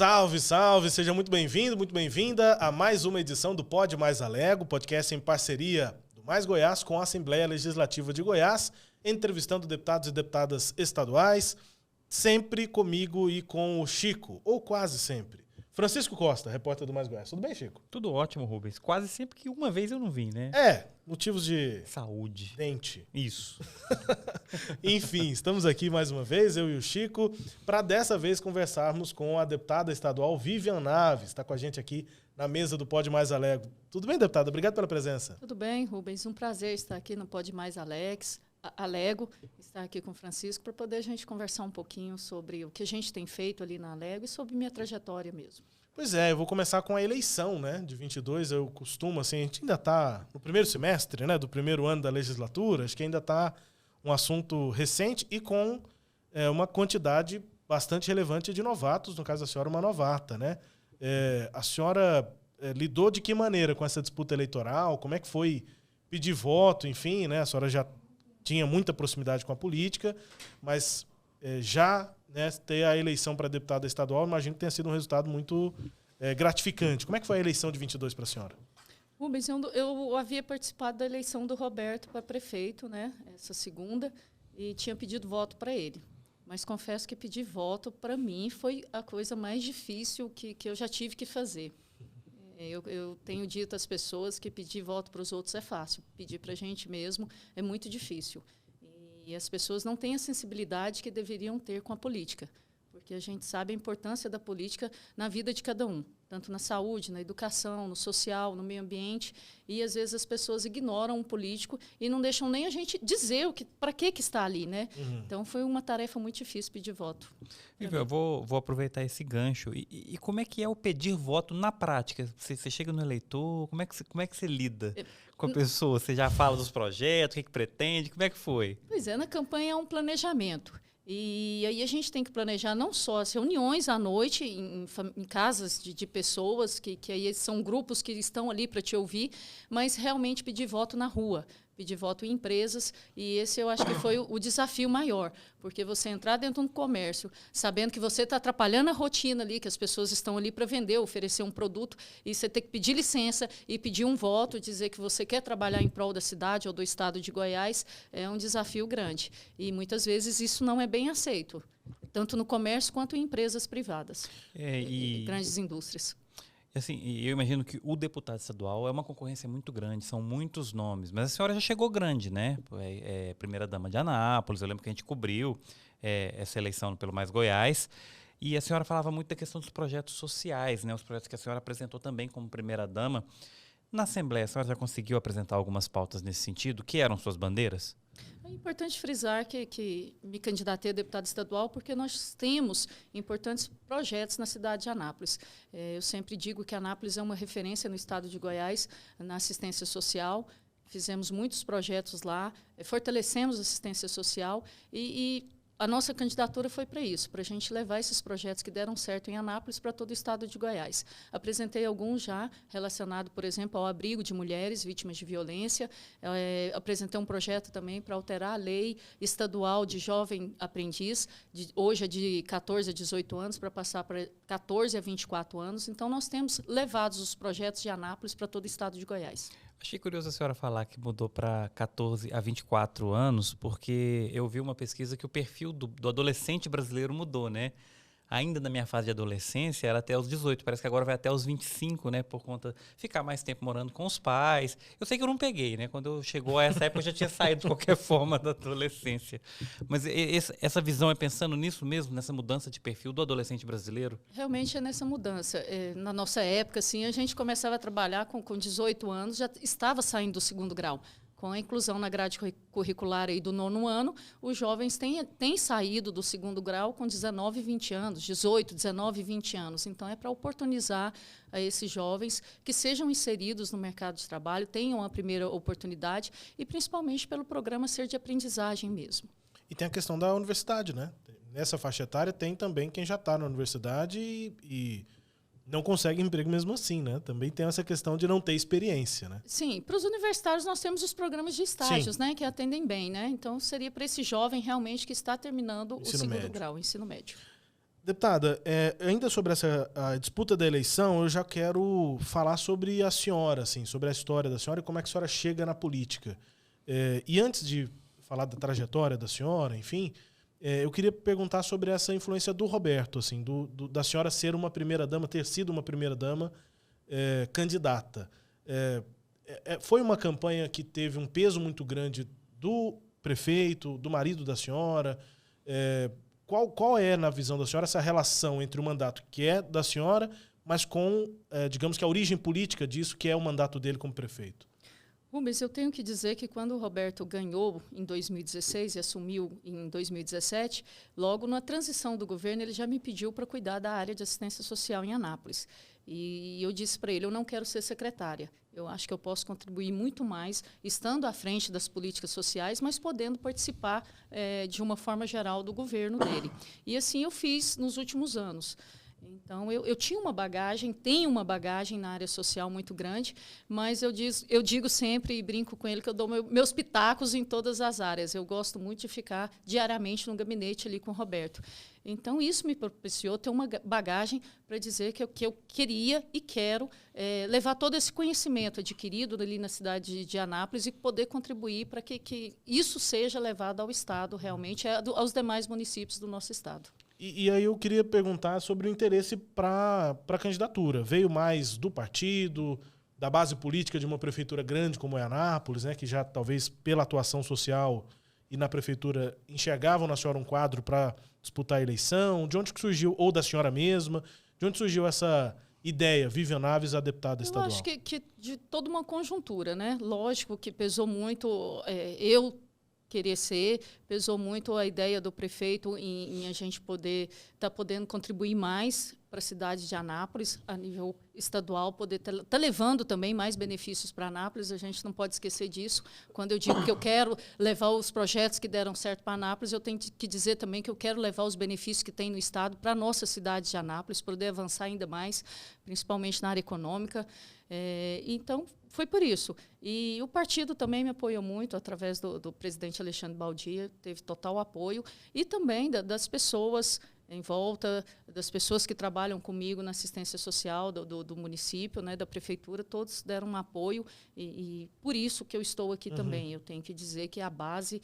Salve, salve! Seja muito bem-vindo, muito bem-vinda a mais uma edição do Pod Mais Alego, podcast em parceria do Mais Goiás com a Assembleia Legislativa de Goiás, entrevistando deputados e deputadas estaduais, sempre comigo e com o Chico, ou quase sempre. Francisco Costa, repórter do Mais Goiás. Tudo bem, Chico? Tudo ótimo, Rubens. Quase sempre que uma vez eu não vim, né? Motivos de... Saúde. Dente. Isso. Enfim, estamos aqui mais uma vez, eu e o Chico, para dessa vez conversarmos com a deputada estadual Vivian Naves. Está com a gente aqui na mesa do Pod Mais Alego. Tudo bem, deputada? Obrigado pela presença. Tudo bem, Rubens. Um prazer estar aqui no Pod Mais Alego, estar aqui com o Francisco, para poder a gente conversar um pouquinho sobre o que a gente tem feito ali na Alego e sobre minha trajetória mesmo. Pois é, eu vou começar com a eleição, né, de 22. Eu costumo, assim, a gente ainda está no primeiro semestre, né, do primeiro ano da legislatura, acho que ainda está um assunto recente e com uma quantidade bastante relevante de novatos, no caso da senhora, uma novata, né? A senhora lidou de que maneira com essa disputa eleitoral? Como é que foi pedir voto, enfim, né? A senhora já tinha muita proximidade com a política, mas ter a eleição para deputada estadual, imagino que tenha sido um resultado muito gratificante. Como é que foi a eleição de 22 para a senhora? Rubens, eu havia participado da eleição do Roberto para prefeito, né, essa segunda, e tinha pedido voto para ele. Mas confesso que pedir voto, para mim, foi a coisa mais difícil que eu já tive que fazer. Eu tenho dito às pessoas que pedir voto para os outros é fácil. Pedir para a gente mesmo é muito difícil. E as pessoas não têm a sensibilidade que deveriam ter com a política, porque a gente sabe a importância da política na vida de cada um, tanto na saúde, na educação, no social, no meio ambiente, e às vezes as pessoas ignoram o político e não deixam nem a gente dizer para que está ali, né? Uhum. Então foi uma tarefa muito difícil pedir voto. Eu vou aproveitar esse gancho. E como é que é o pedir voto na prática? Você chega no eleitor, como é que você lida com a pessoa? Você já fala dos projetos, o que pretende, como é que foi? Pois é, na campanha é um planejamento. E aí a gente tem que planejar não só as reuniões à noite em casas de pessoas, que aí são grupos que estão ali para te ouvir, mas realmente pedir voto na rua, pedir voto em empresas, e esse eu acho que foi o desafio maior, porque você entrar dentro do comércio, sabendo que você está atrapalhando a rotina ali, que as pessoas estão ali para vender, oferecer um produto, e você tem que pedir licença e pedir um voto, dizer que você quer trabalhar em prol da cidade ou do estado de Goiás, é um desafio grande. E muitas vezes isso não é bem aceito, tanto no comércio quanto em empresas privadas, e grandes indústrias. Assim, eu imagino que o deputado estadual é uma concorrência muito grande, são muitos nomes, mas a senhora já chegou grande, né? Primeira-dama de Anápolis, eu lembro que a gente cobriu essa eleição pelo Mais Goiás, e a senhora falava muito da questão dos projetos sociais, né? Os projetos que a senhora apresentou também como primeira-dama. Na Assembleia, a senhora já conseguiu apresentar algumas pautas nesse sentido? Que eram suas bandeiras? É importante frisar que me candidatei a deputada estadual porque nós temos importantes projetos na cidade de Anápolis. Eu sempre digo que Anápolis é uma referência no estado de Goiás na assistência social. Fizemos muitos projetos lá, fortalecemos a assistência social e a nossa candidatura foi para isso, para a gente levar esses projetos que deram certo em Anápolis para todo o estado de Goiás. Apresentei alguns já relacionados, por exemplo, ao abrigo de mulheres vítimas de violência. Apresentei um projeto também para alterar a lei estadual de jovem aprendiz, hoje é de 14 a 18 anos, para passar para 14 a 24 anos. Então, nós temos levado os projetos de Anápolis para todo o estado de Goiás. Achei curioso a senhora falar que mudou para 14 a 24 anos, porque eu vi uma pesquisa que o perfil do adolescente brasileiro mudou, né? Ainda na minha fase de adolescência era até os 18, parece que agora vai até os 25, né? Por conta de ficar mais tempo morando com os pais. Eu sei que eu não peguei, né? Quando chegou a essa época eu já tinha saído de qualquer forma da adolescência. Mas essa visão é pensando nisso mesmo, nessa mudança de perfil do adolescente brasileiro? Realmente é nessa mudança. Na nossa época, assim, a gente começava a trabalhar com 18 anos, já estava saindo do segundo grau. Com a inclusão na grade curricular aí do 9º ano, os jovens têm saído do segundo grau com 19, 20 anos, 18, 19, 20 anos. Então, é para oportunizar a esses jovens que sejam inseridos no mercado de trabalho, tenham a primeira oportunidade e, principalmente, pelo programa Ser de Aprendizagem mesmo. E tem a questão da universidade, né? Nessa faixa etária tem também quem já está na universidade e não consegue emprego mesmo assim, né? Também tem essa questão de não ter experiência, né? Sim, para os universitários nós temos os programas de estágios, né, que atendem bem, né? Então seria para esse jovem realmente que está terminando o segundo grau, o ensino médio. Deputada, ainda sobre a disputa da eleição, eu já quero falar sobre a senhora, assim, sobre a história da senhora e como é que a senhora chega na política. E antes de falar da trajetória da senhora, enfim, eu queria perguntar sobre essa influência do Roberto, assim, da senhora ser uma primeira-dama, ter sido uma primeira-dama candidata. Foi uma campanha que teve um peso muito grande do prefeito, do marido da senhora. Qual é, na visão da senhora, essa relação entre o mandato que é da senhora, mas com, digamos que a origem política disso, que é o mandato dele como prefeito? Rubens, eu tenho que dizer que quando o Roberto ganhou em 2016 e assumiu em 2017, logo na transição do governo, ele já me pediu para cuidar da área de assistência social em Anápolis. E eu disse para ele, eu não quero ser secretária. Eu acho que eu posso contribuir muito mais estando à frente das políticas sociais, mas podendo participar de uma forma geral do governo dele. E assim eu fiz nos últimos anos. Então, eu tinha uma bagagem, tenho uma bagagem na área social muito grande, mas eu digo sempre e brinco com ele que eu dou meus pitacos em todas as áreas. Eu gosto muito de ficar diariamente no gabinete ali com o Roberto. Então, isso me propiciou ter uma bagagem para dizer que eu queria e quero levar todo esse conhecimento adquirido ali na cidade de Anápolis e poder contribuir para que isso seja levado ao Estado, realmente, aos demais municípios do nosso Estado. E aí eu queria perguntar sobre o interesse para a candidatura. Veio mais do partido, da base política de uma prefeitura grande como é Anápolis, né, que já talvez pela atuação social e na prefeitura enxergavam na senhora um quadro para disputar a eleição? De onde que surgiu, ou da senhora mesma, de onde surgiu essa ideia, Vivian Naves, a deputada estadual? Eu acho que de toda uma conjuntura, né? Lógico que pesou muito eu querer ser, pesou muito a ideia do prefeito em a gente poder podendo contribuir mais para a cidade de Anápolis, a nível estadual, poder tá levando também mais benefícios para Anápolis, a gente não pode esquecer disso. Quando eu digo que eu quero levar os projetos que deram certo para Anápolis, eu tenho que dizer também que eu quero levar os benefícios que tem no Estado para a nossa cidade de Anápolis, poder avançar ainda mais, principalmente na área econômica. Então, foi por isso. E o partido também me apoiou muito, através do presidente Alexandre Baldi, teve total apoio, e também das pessoas em volta, das pessoas que trabalham comigo na assistência social do município, né, da prefeitura, todos deram um apoio, e por isso que eu estou aqui também. Eu tenho que dizer que a base,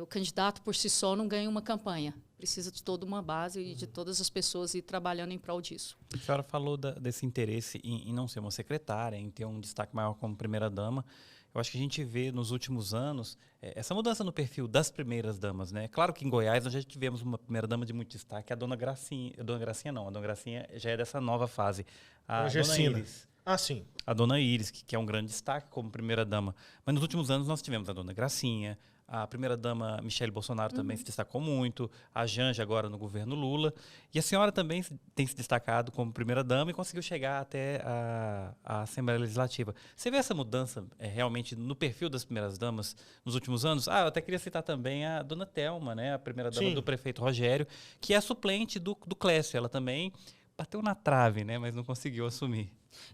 o candidato por si só não ganha uma campanha, precisa de toda uma base e de todas as pessoas ir trabalhando em prol disso. A senhora falou desse interesse em não ser uma secretária, em ter um destaque maior como primeira-dama. Eu acho que a gente vê nos últimos anos essa mudança no perfil das primeiras-damas, né? Claro que em Goiás nós já tivemos uma primeira-dama de muito destaque, a Dona Gracinha. A Dona Gracinha não, a Dona Gracinha já é dessa nova fase. A Dona Iris. Ah, sim. A Dona Iris, que é um grande destaque como primeira-dama. Mas nos últimos anos nós tivemos a Dona Gracinha, a primeira-dama Michele Bolsonaro também se destacou muito, a Janja agora no governo Lula. E a senhora também tem se destacado como primeira-dama e conseguiu chegar até a Assembleia Legislativa. Você vê essa mudança realmente no perfil das primeiras-damas nos últimos anos? Eu até queria citar também a Dona Thelma, né, a primeira-dama do prefeito Rogério, que é a suplente do Clécio. Ela também bateu na trave, né, mas não conseguiu assumir.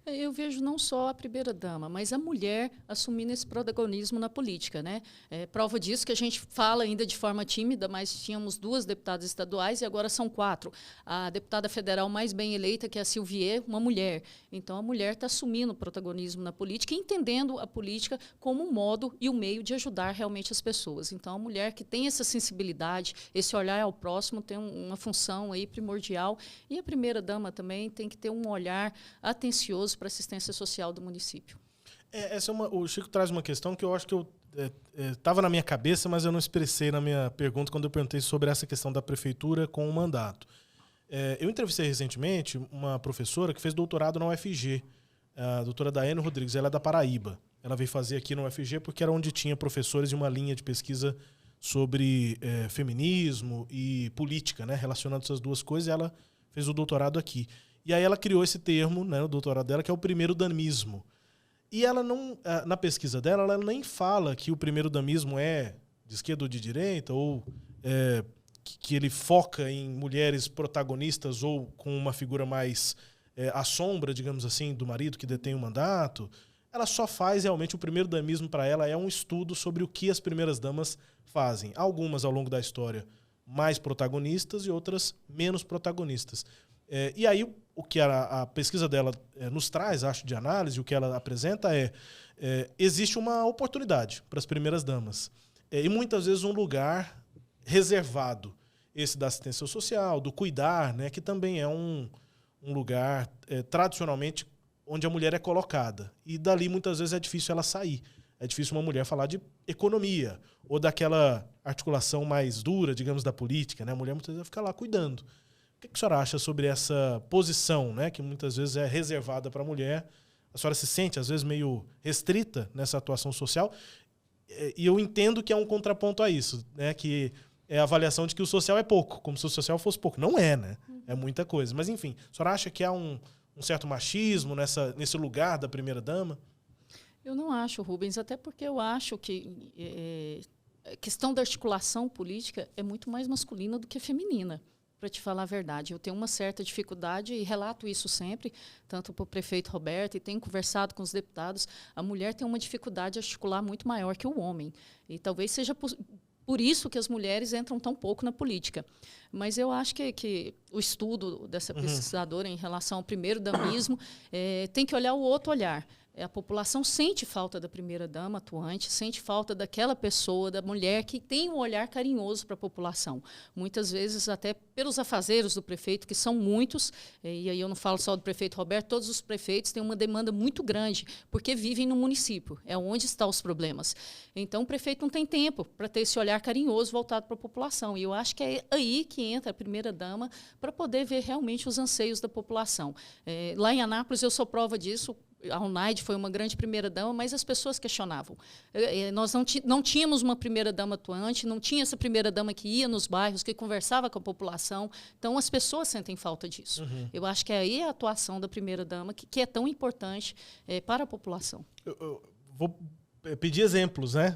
Eu vejo não só a primeira-dama, mas a mulher assumindo esse protagonismo na política, né? Prova disso que a gente fala ainda de forma tímida, mas tínhamos 2 deputadas estaduais e agora são 4. A deputada federal mais bem eleita, que é a Silvier, uma mulher. Então, a mulher está assumindo o protagonismo na política e entendendo a política como um modo e um meio de ajudar realmente as pessoas. Então, a mulher que tem essa sensibilidade, esse olhar ao próximo, tem uma função aí primordial. E a primeira-dama também tem que ter um olhar atencioso para a assistência social do município. O Chico traz uma questão que eu acho que estava na minha cabeça, mas eu não expressei na minha pergunta quando eu perguntei sobre essa questão da prefeitura com o mandato. Eu entrevistei recentemente uma professora que fez doutorado na UFG, a doutora Daiane Rodrigues. Ela é da Paraíba. Ela veio fazer aqui na UFG porque era onde tinha professores de uma linha de pesquisa sobre feminismo e política, né, relacionando essas duas coisas, e ela fez o doutorado aqui. E aí ela criou esse termo, né, no doutorado dela, que é o primeiro-damismo. E ela não, na pesquisa dela, ela nem fala que o primeiro-damismo é de esquerda ou de direita, ou que ele foca em mulheres protagonistas ou com uma figura mais à sombra, digamos assim, do marido que detém o mandato. Ela só faz realmente o primeiro-damismo para ela, é um estudo sobre o que as primeiras-damas fazem. Algumas, ao longo da história, mais protagonistas e outras menos protagonistas. E aí, o que a pesquisa dela nos traz, acho, de análise, o que ela apresenta existe uma oportunidade para as primeiras damas. E muitas vezes um lugar reservado, esse da assistência social, do cuidar, né, que também é um lugar tradicionalmente onde a mulher é colocada. E dali muitas vezes é difícil ela sair. É difícil uma mulher falar de economia ou daquela articulação mais dura, digamos, da política, né? A mulher muitas vezes fica lá cuidando. O que a senhora acha sobre essa posição, né, que muitas vezes é reservada para a mulher? A senhora se sente, às vezes, meio restrita nessa atuação social? E eu entendo que é um contraponto a isso, né, que é a avaliação de que o social é pouco, como se o social fosse pouco. Não é, né? É muita coisa. Mas, enfim, a senhora acha que há um certo machismo nesse lugar da primeira-dama? Eu não acho, Rubens, até porque eu acho que a questão da articulação política é muito mais masculina do que feminina, para te falar a verdade. Eu tenho uma certa dificuldade e relato isso sempre, tanto para o prefeito Roberto, e tenho conversado com os deputados. A mulher tem uma dificuldade de articular muito maior que o homem. E talvez seja por isso que as mulheres entram tão pouco na política. Mas eu acho que o estudo dessa pesquisadora em relação ao primeiro-damismo tem que olhar o outro olhar. A população sente falta da primeira-dama atuante, sente falta daquela pessoa, da mulher que tem um olhar carinhoso para a população. Muitas vezes, até pelos afazeros do prefeito, que são muitos, e aí eu não falo só do prefeito Roberto, todos os prefeitos têm uma demanda muito grande, porque vivem no município, é onde estão os problemas. Então, o prefeito não tem tempo para ter esse olhar carinhoso voltado para a população. E eu acho que é aí que entra a primeira-dama para poder ver realmente os anseios da população. Lá em Anápolis, eu sou prova disso. A UNAID foi uma grande primeira-dama, mas as pessoas questionavam. Nós não tínhamos uma primeira-dama atuante, não tinha essa primeira-dama que ia nos bairros, que conversava com a população. Então, as pessoas sentem falta disso. Eu acho que é aí a atuação da primeira-dama que é tão importante para a população. Eu vou pedir exemplos, né?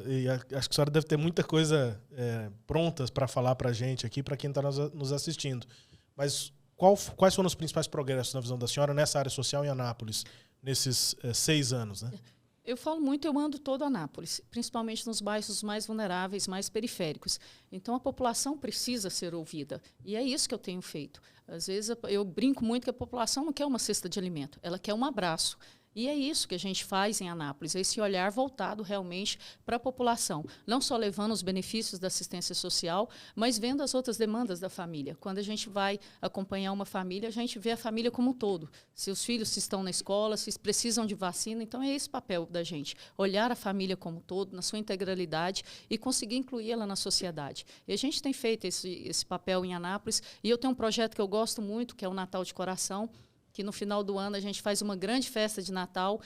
E acho que a senhora deve ter muita coisa prontas para falar para a gente aqui, para quem está nos assistindo. Mas quais foram os principais progressos na visão da senhora nessa área social em Anápolis, nesses 6 anos, né? Eu falo muito, eu ando todo Anápolis, principalmente nos bairros mais vulneráveis, mais periféricos. Então, a população precisa ser ouvida. E é isso que eu tenho feito. Às vezes, eu brinco muito que a população não quer uma cesta de alimento, ela quer um abraço. E é isso que a gente faz em Anápolis, esse olhar voltado realmente para a população. Não só levando os benefícios da assistência social, mas vendo as outras demandas da família. Quando a gente vai acompanhar uma família, a gente vê a família como um todo. Se os filhos estão na escola, se precisam de vacina, então é esse o papel da gente. Olhar a família como um todo, na sua integralidade, e conseguir incluí-la na sociedade. E a gente tem feito esse papel em Anápolis, e eu tenho um projeto que eu gosto muito, que é o Natal de Coração, que no final do ano a gente faz uma grande festa de Natal,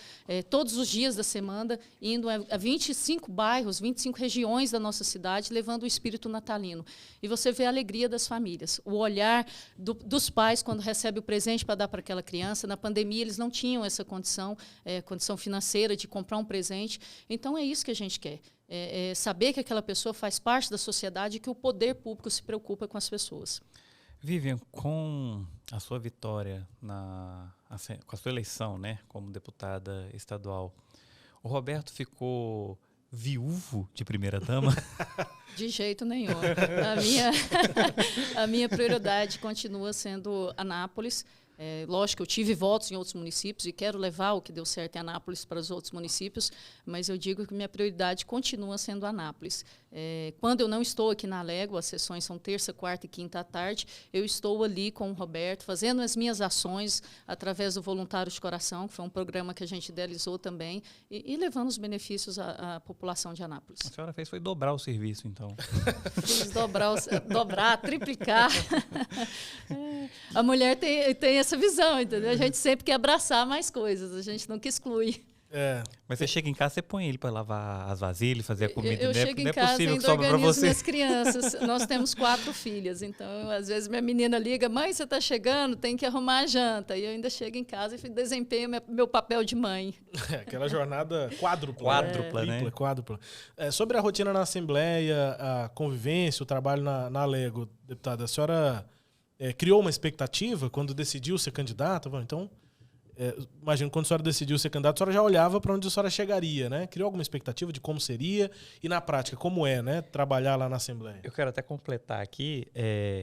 todos os dias da semana, indo a 25 bairros, 25 regiões da nossa cidade, levando o espírito natalino. E você vê a alegria das famílias, o olhar dos pais quando recebe o presente para dar para aquela criança. Na pandemia, eles não tinham essa condição financeira de comprar um presente. Então, é isso que a gente quer. Saber que aquela pessoa faz parte da sociedade e que o poder público se preocupa com as pessoas. Vivian, com a sua vitória, com a sua eleição, né, como deputada estadual, o Roberto ficou viúvo de primeira-dama? De jeito nenhum. A minha prioridade continua sendo Anápolis. Lógico, eu tive votos em outros municípios e quero levar o que deu certo em Anápolis para os outros municípios, mas eu digo que minha prioridade continua sendo Anápolis. Quando eu não estou aqui na Légua, as sessões são terça, quarta e quinta à tarde, eu estou ali com o Roberto, fazendo as minhas ações através do Voluntários de Coração, que foi um programa que a gente idealizou também, e levando os benefícios à população de Anápolis. A senhora foi dobrar o serviço, então. Fiz dobrar, triplicar. A mulher tem essa visão, entendeu? A gente sempre quer abraçar mais coisas, a gente nunca exclui. Mas você chega em casa, você põe ele para lavar as vasilhas, fazer a comida. Eu chego em casa e ainda organizo minhas crianças. Nós temos 4 filhas, então às vezes minha menina liga, mãe, você está chegando, tem que arrumar a janta. E eu ainda chego em casa e desempenho meu papel de mãe. Aquela jornada quádrupla. Quádrupla. Sobre a rotina na Assembleia, a convivência, o trabalho na Lego, deputada, a senhora criou uma expectativa quando decidiu ser candidata? Então, imagino, quando a senhora decidiu ser candidata, a senhora já olhava para onde a senhora chegaria, né? Criou alguma expectativa de como seria e, na prática, como é, né? Trabalhar lá na Assembleia. Eu quero até completar aqui,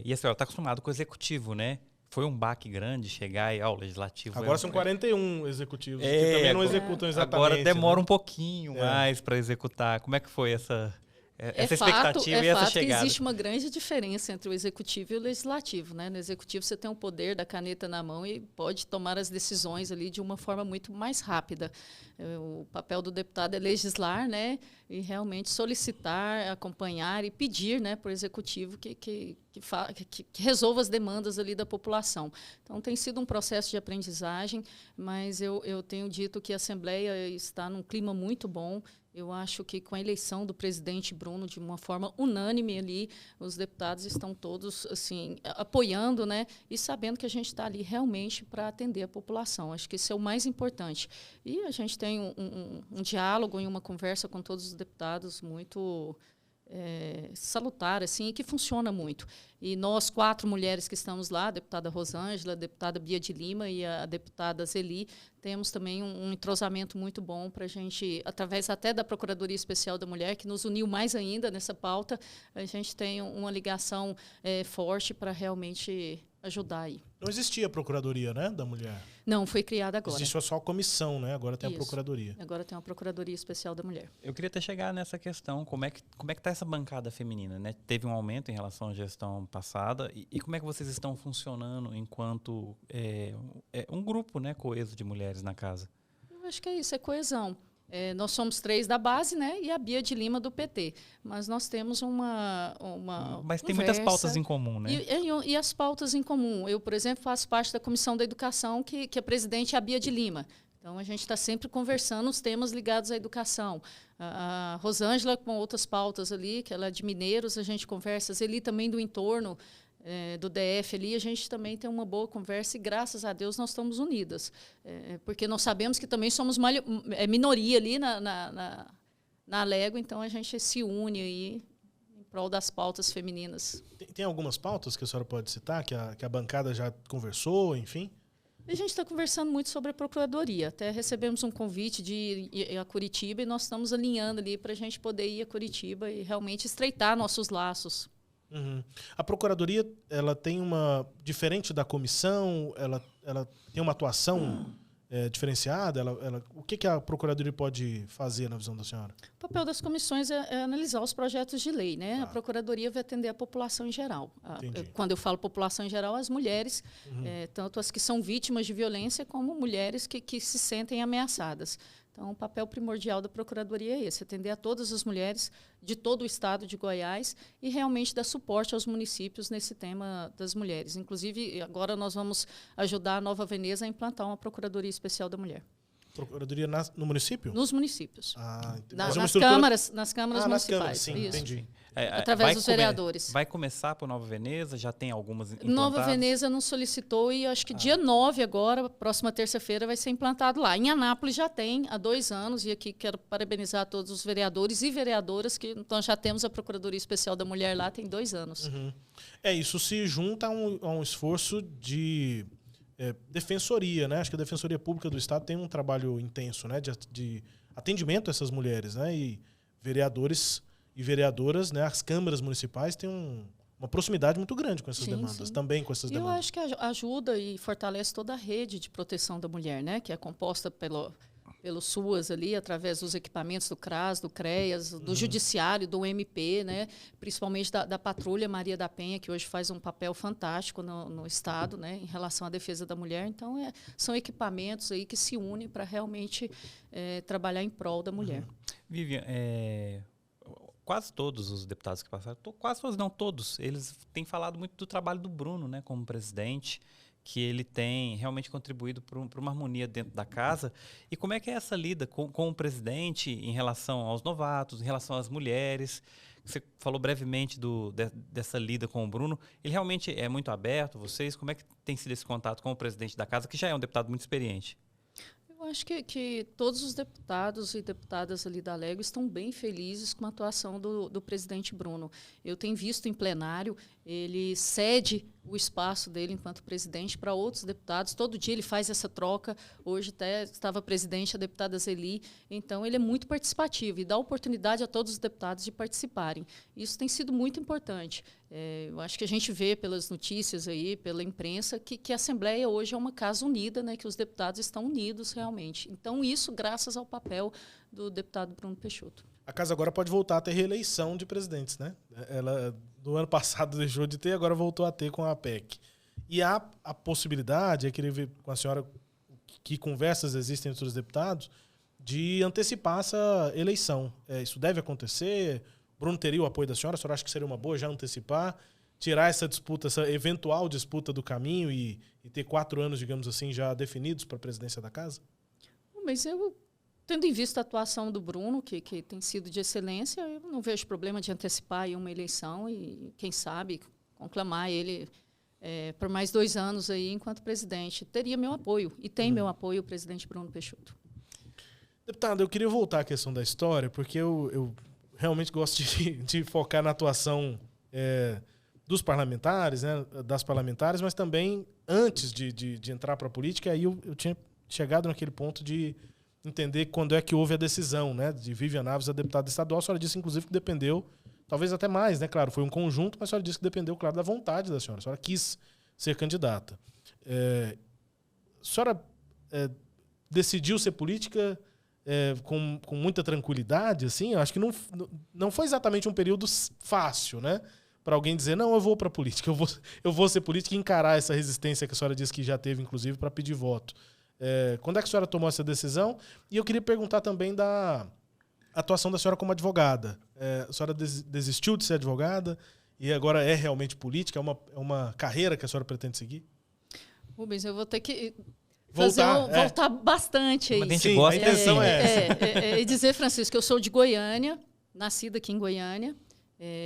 e a senhora está acostumada com o executivo, né? Foi um baque grande chegar ao legislativo. Agora são 41 executivos, que também não executam exatamente. Agora demora né? um pouquinho mais para executar. Como é que foi essa expectativa e essa fato chegada? que existe uma grande diferença entre o executivo e o legislativo, né? No executivo você tem o poder da caneta na mão e pode tomar as decisões ali de uma forma muito mais rápida. O papel do deputado é legislar, né? E realmente solicitar, acompanhar e pedir, né, para o executivo que resolva as demandas ali da população. Então tem sido um processo de aprendizagem, mas eu tenho dito que a Assembleia está num clima muito bom. Eu acho que com a eleição do presidente Bruno, de uma forma unânime ali, os deputados estão todos assim, apoiando, né, e sabendo que a gente está ali realmente para atender a população. Acho que isso é o mais importante. E a gente tem um diálogo e uma conversa com todos os deputados muito salutar, assim, e que funciona muito. E nós, 4 mulheres que estamos lá, a deputada Rosângela, a deputada Bia de Lima e a deputada Zeli, temos também um entrosamento muito bom para a gente, através até da Procuradoria Especial da Mulher, que nos uniu mais ainda nessa pauta, a gente tem uma ligação forte para realmente ajudar aí. Não existia a Procuradoria, né, da Mulher? Não, foi criada agora. Existe só a comissão, né? Agora tem Isso. a Procuradoria. Agora tem uma Procuradoria Especial da Mulher. Eu queria até chegar nessa questão, como é que está essa bancada feminina, né? Teve um aumento em relação à gestão passada e como é que vocês estão funcionando enquanto um grupo, né, coeso de mulheres na casa? Eu acho que é isso, é coesão. Nós somos 3 da base, né, e a Bia de Lima do PT. Mas nós temos uma Mas tem conversa, muitas pautas em comum, né? E as pautas em comum. Eu, por exemplo, faço parte da Comissão da Educação, que a presidente é a Bia de Lima. Então, a gente está sempre conversando os temas ligados à educação. A Rosângela com outras pautas ali, que ela é de Mineiros, a gente conversa. A Zeli também do entorno do DF ali, a gente também tem uma boa conversa e, graças a Deus, nós estamos unidas. Porque nós sabemos que também somos minoria ali na Alego, então a gente se une aí em prol das pautas femininas. Tem algumas pautas que a senhora pode citar, que a bancada já conversou, enfim? A gente está conversando muito sobre a Procuradoria. Até recebemos um convite de ir a Curitiba e nós estamos alinhando ali para a gente poder ir a Curitiba e realmente estreitar nossos laços. Uhum. A Procuradoria, ela tem diferente da comissão, ela tem uma atuação diferenciada? O que a Procuradoria pode fazer na visão da senhora? O papel das comissões é analisar os projetos de lei, né? A Procuradoria vai atender a população em geral. Quando eu falo população em geral, as mulheres, tanto as que são vítimas de violência, como mulheres que se sentem ameaçadas. Então, o papel primordial da Procuradoria é esse, atender a todas as mulheres de todo o estado de Goiás e realmente dar suporte aos municípios nesse tema das mulheres. Inclusive, agora nós vamos ajudar a Nova Veneza a implantar uma Procuradoria Especial da Mulher. Procuradoria no município? Nos municípios. Nas câmaras municipais. Nas câmaras, sim, isso. entendi. Através dos vereadores. Vai começar por Nova Veneza? Já tem algumas implantadas? Nova Veneza não solicitou e acho que dia 9 agora, próxima terça-feira, vai ser implantado lá. Em Anápolis já tem há 2 anos e aqui quero parabenizar todos os vereadores e vereadoras que então já temos a Procuradoria Especial da Mulher lá tem 2 anos. Uhum. Isso se junta a um esforço de defensoria, né? Acho que a Defensoria Pública do Estado tem um trabalho intenso, né, de atendimento a essas mulheres, né? E vereadores e vereadoras, né? As câmaras municipais têm uma proximidade muito grande com essas demandas, também com essas demandas. Eu acho que ajuda e fortalece toda a rede de proteção da mulher, né? Que é composta pelo SUAS ali, através dos equipamentos do CRAS, do CREAS, do Judiciário, do MP, né? Principalmente da Patrulha Maria da Penha, que hoje faz um papel fantástico no Estado, né? Em relação à defesa da mulher. Então, são equipamentos aí que se unem para realmente trabalhar em prol da mulher. Vivian, quase todos os deputados que passaram, quase todos, não todos, eles têm falado muito do trabalho do Bruno, né, como presidente, que ele tem realmente contribuído para uma harmonia dentro da casa. E como é que é essa lida com o presidente em relação aos novatos, em relação às mulheres? Você falou brevemente dessa lida com o Bruno. Ele realmente é muito aberto, vocês? Como é que tem sido esse contato com o presidente da casa, que já é um deputado muito experiente? Eu acho que todos os deputados e deputadas ali da Alego estão bem felizes com a atuação do presidente Bruno. Eu tenho visto em plenário, ele cede o espaço dele enquanto presidente para outros deputados. Todo dia ele faz essa troca. Hoje até estava presidente a deputada Zeli. Então, ele é muito participativo e dá oportunidade a todos os deputados de participarem. Isso tem sido muito importante. Eu acho que a gente vê pelas notícias aí, pela imprensa, que a Assembleia hoje é uma casa unida, né, que os deputados estão unidos realmente. Então, isso graças ao papel do deputado Bruno Peixoto. A casa agora pode voltar a ter reeleição de presidentes, né? Ela, do ano passado, deixou de ter, agora voltou a ter com a PEC. E há a possibilidade, eu queria ver com a senhora que conversas existem entre os deputados, de antecipar essa eleição. Isso deve acontecer? Bruno teria o apoio da senhora? A senhora acha que seria uma boa já antecipar, tirar essa disputa, essa eventual disputa do caminho e ter 4 anos, digamos assim, já definidos para a presidência da casa? Mas tendo em vista a atuação do Bruno, que tem sido de excelência, eu não vejo problema de antecipar aí uma eleição e, quem sabe, conclamar ele por mais 2 anos aí enquanto presidente. Teria meu apoio, e tem meu apoio o presidente Bruno Peixoto. Deputado, eu queria voltar à questão da história, porque eu realmente gosto de focar na atuação dos parlamentares, né, das parlamentares, mas também, antes de entrar para a política, aí eu tinha chegado naquele ponto de entender quando é que houve a decisão, né, de Vivian Naves a deputada estadual. A senhora disse, inclusive, que dependeu, talvez até mais, né? Claro, foi um conjunto, mas a senhora disse que dependeu, claro, da vontade da senhora. A senhora quis ser candidata. A senhora decidiu ser política com muita tranquilidade, assim? Eu acho que não foi exatamente um período fácil, né? Para alguém dizer, não, eu vou para a política, eu vou ser política e encarar essa resistência que a senhora disse que já teve, inclusive, para pedir voto. Quando é que a senhora tomou essa decisão? E eu queria perguntar também da atuação da senhora como advogada. A senhora desistiu de ser advogada e agora é realmente política? É uma carreira que a senhora pretende seguir? Rubens, eu vou ter que voltar bastante aí. Mas a gente gosta, a intenção é essa. E dizer, Francisco, que eu sou de Goiânia, nascida aqui em Goiânia.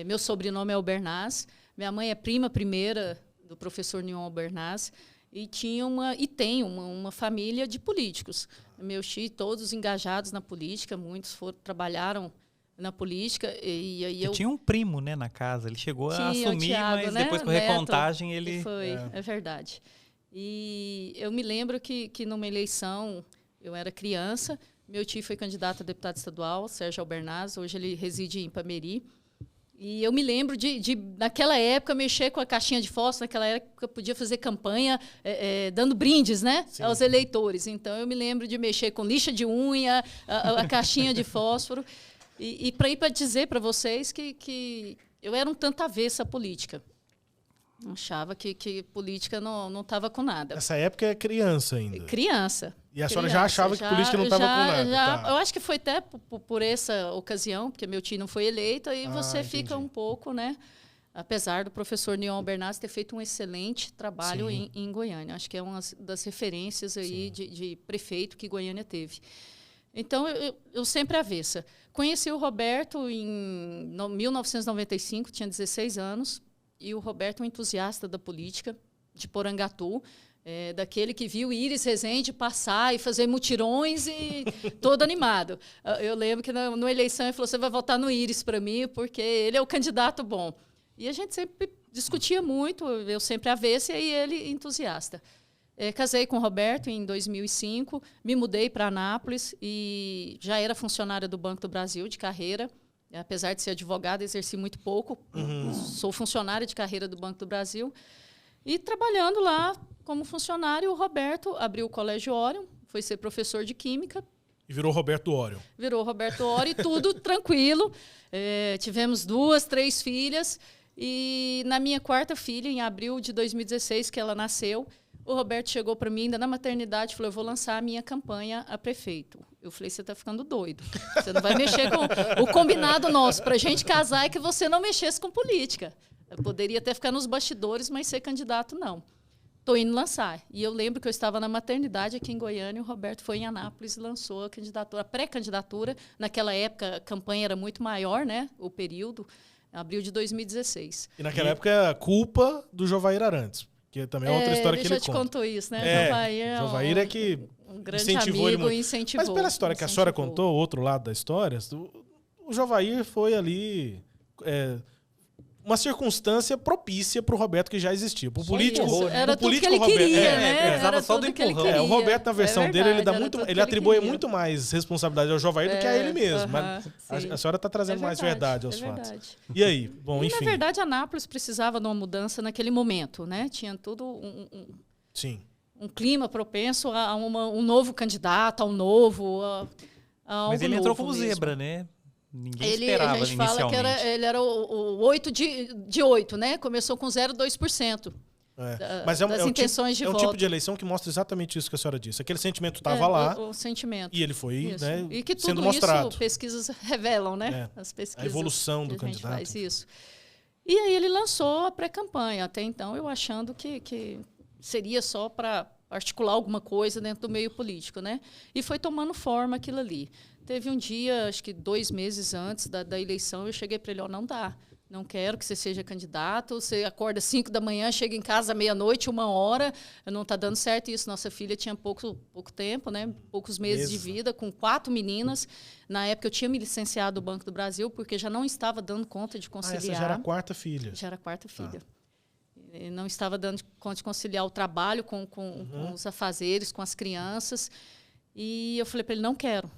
Meu sobrenome é Albernaz. Minha mãe é prima primeira do professor Nion Albernaz. E tem uma família de políticos. Meus tios, todos engajados na política, muitos trabalharam na política. E aí tinha um primo, né, na casa. Ele chegou a assumir, Thiago, mas depois com recontagem ele... É verdade. E eu me lembro que numa eleição, eu era criança, meu tio foi candidato a deputado estadual, Sérgio Albernaz, hoje ele reside em Ipameri. E eu me lembro de naquela época, mexer com a caixinha de fósforo, naquela época podia fazer campanha dando brindes, né, aos eleitores. Então, eu me lembro de mexer com lixa de unha, a caixinha de fósforo. E para dizer para vocês que eu era um tanto avessa à política. Achava que política não estava com nada. Nessa época é criança ainda. Criança. E a senhora já achava que política não estava com nada? Tá. Eu acho que foi até por essa ocasião, porque meu tio não foi eleito, aí você fica um pouco, né? Apesar do professor Nion Bernaz ter feito um excelente trabalho em Goiânia. Acho que é uma das referências aí de prefeito que Goiânia teve. Então, eu sempre avessa. Conheci o Roberto em 1995, tinha 16 anos, e o Roberto é um entusiasta da política, de Porangatu, daquele que viu Iris Rezende passar e fazer mutirões e todo animado. Eu lembro que na eleição ele falou, você vai votar no Iris para mim, porque ele é o candidato bom. E a gente sempre discutia muito, eu sempre avessa e ele entusiasta. Casei com o Roberto em 2005, me mudei para Anápolis e já era funcionária do Banco do Brasil de carreira. Apesar de ser advogada, exerci muito pouco. Sou funcionária de carreira do Banco do Brasil. E trabalhando lá como funcionário, o Roberto abriu o Colégio Orion, foi ser professor de Química. E virou Roberto Orion. Virou Roberto Orion, tudo tranquilo. Tivemos 2, 3 filhas. E na minha 4ª filha, em abril de 2016, que ela nasceu, o Roberto chegou para mim, ainda na maternidade, e falou, eu vou lançar a minha campanha a prefeito. Eu falei, você está ficando doido. Você não vai mexer com... O combinado nosso para a gente casar é que você não mexesse com política. Eu poderia até ficar nos bastidores, mas ser candidato, não. Estou indo lançar. E eu lembro que eu estava na maternidade aqui em Goiânia, e o Roberto foi em Anápolis e lançou a candidatura, a pré-candidatura. Naquela época, a campanha era muito maior, né? O período, abril de 2016. E naquela época, culpa do Jovair Arantes. Que também é outra história que ele conta. Já te contou isso, né? Jovair é que um grande incentivou amigo ele. Incentivou. Mas pela história que a senhora contou, o outro lado da história, o Jovair foi ali uma circunstância propícia para o Roberto que já existia. Pro político, isso. Era pro tudo que político ele Roberto, queria, né? precisava Era só do tudo que ele empurrão. queria. o Roberto, na versão É dele, ele dá verdade, muito, era tudo ele que atribui queria. muito mais responsabilidade ao Jovair do que a ele mesmo. Mas sim. a senhora está trazendo mais verdade aos fatos. Verdade. E aí? Bom, E, enfim. na verdade, Anápolis precisava de uma mudança naquele momento, né? Tinha tudo Sim. um clima propenso a um novo candidato, a um novo... a algo Mas ele entrou novo como mesmo. zebra, né? Ninguém Ele, esperava a gente fala que inicialmente. ele era o 8 de 8, né? Começou com 0,2%. Mas das intenções de é um voto. tipo de eleição que mostra exatamente isso que a senhora disse. Aquele sentimento estava lá O sentimento. e ele foi Isso. né, E que sendo tudo mostrado. isso pesquisas revelam, né? As pesquisas A evolução do que a gente candidato. faz isso. E aí ele lançou a pré-campanha. Até então, eu achando que seria só para articular alguma coisa dentro do meio político, né? E foi tomando forma aquilo ali. Teve um dia, acho que 2 meses antes da eleição, eu cheguei para ele, não dá. Não quero que você seja candidato. Você acorda 5 da manhã, chega em casa meia-noite, 1h, não está dando certo isso. Nossa filha tinha pouco tempo, né? Poucos meses de vida, com 4 meninas. Na época, eu tinha me licenciado do Banco do Brasil, porque já não estava dando conta de conciliar. Essa já era a 4ª filha. Já era a 4ª filha. Não estava dando conta de conciliar o trabalho com os afazeres, com as crianças. E eu falei para ele, não quero.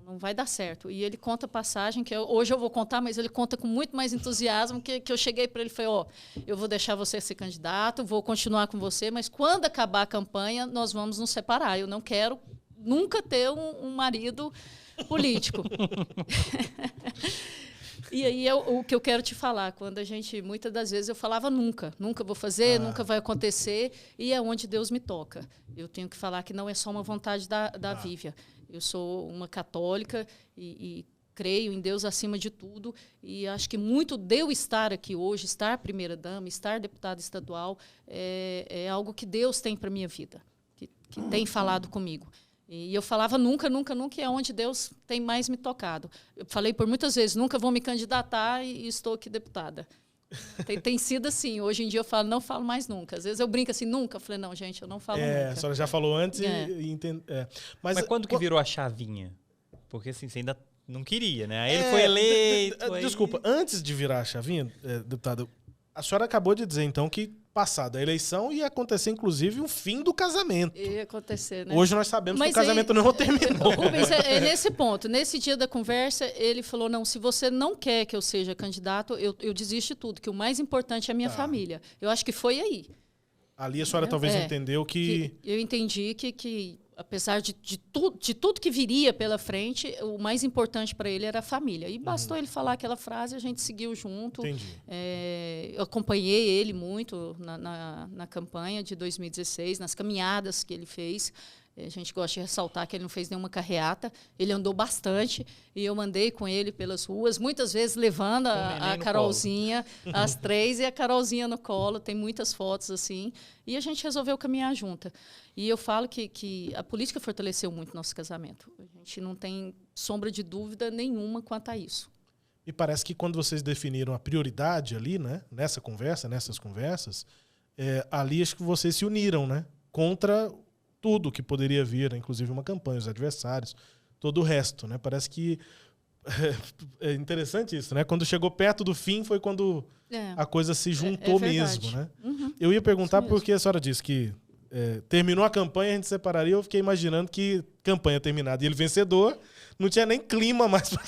Não vai dar certo. E ele conta a passagem, que hoje eu vou contar, mas ele conta com muito mais entusiasmo, que eu cheguei para ele e falei, eu vou deixar você ser candidato, vou continuar com você, mas quando acabar a campanha, nós vamos nos separar. Eu não quero nunca ter um marido político. E aí, o que eu quero te falar, quando a gente, muitas das vezes, eu falava nunca vou fazer, nunca vai acontecer, e é onde Deus me toca. Eu tenho que falar que não é só uma vontade da Vívia. Eu sou uma católica e creio em Deus acima de tudo, e acho que muito de eu estar aqui hoje, estar primeira-dama, estar deputada estadual, é algo que Deus tem para a minha vida, que tem falado comigo. E eu falava nunca, e é onde Deus tem mais me tocado. Eu falei por muitas vezes, nunca vou me candidatar e estou aqui deputada. Tem sido assim. Hoje em dia eu falo, não falo mais nunca. Às vezes eu brinco assim, nunca. Eu falei, não, gente, eu não falo nunca. A senhora já falou antes e entende. Mas quando que virou a chavinha? Porque assim, você ainda não queria, né? Aí ele foi eleito. Desculpa, antes de virar a chavinha, deputado, a senhora acabou de dizer, então, que passada a eleição ia acontecer, inclusive, o fim do casamento. Ia acontecer, né? Hoje nós sabemos que o casamento não terminou. Rubens, nesse ponto, nesse dia da conversa, ele falou, não, se você não quer que eu seja candidato, eu desisto de tudo, que o mais importante é a minha família. Eu acho que foi aí. Ali a senhora talvez entendeu que... Eu entendi que apesar de tudo que viria pela frente, o mais importante para ele era a família. E bastou ele falar aquela frase, a gente seguiu junto. Entendi. Eu acompanhei ele muito na campanha de 2016, nas caminhadas que ele fez. A gente gosta de ressaltar que ele não fez nenhuma carreata. Ele andou bastante e eu andei com ele pelas ruas, muitas vezes levando a Carolzinha, as 3, e a Carolzinha no colo. Tem muitas fotos assim. E a gente resolveu caminhar junto. E eu falo que a política fortaleceu muito nosso casamento. A gente não tem sombra de dúvida nenhuma quanto a isso. E parece que quando vocês definiram a prioridade ali, né, nessas conversas, ali acho que vocês se uniram, né, contra tudo que poderia vir, inclusive uma campanha, os adversários, todo o resto, né? Parece que é interessante isso, né? Quando chegou perto do fim foi quando a coisa se juntou mesmo, né? Uhum. Eu ia perguntar porque a senhora disse que terminou a campanha, a gente separaria, eu fiquei imaginando que campanha terminada e ele vencedor, não tinha nem clima mais pra...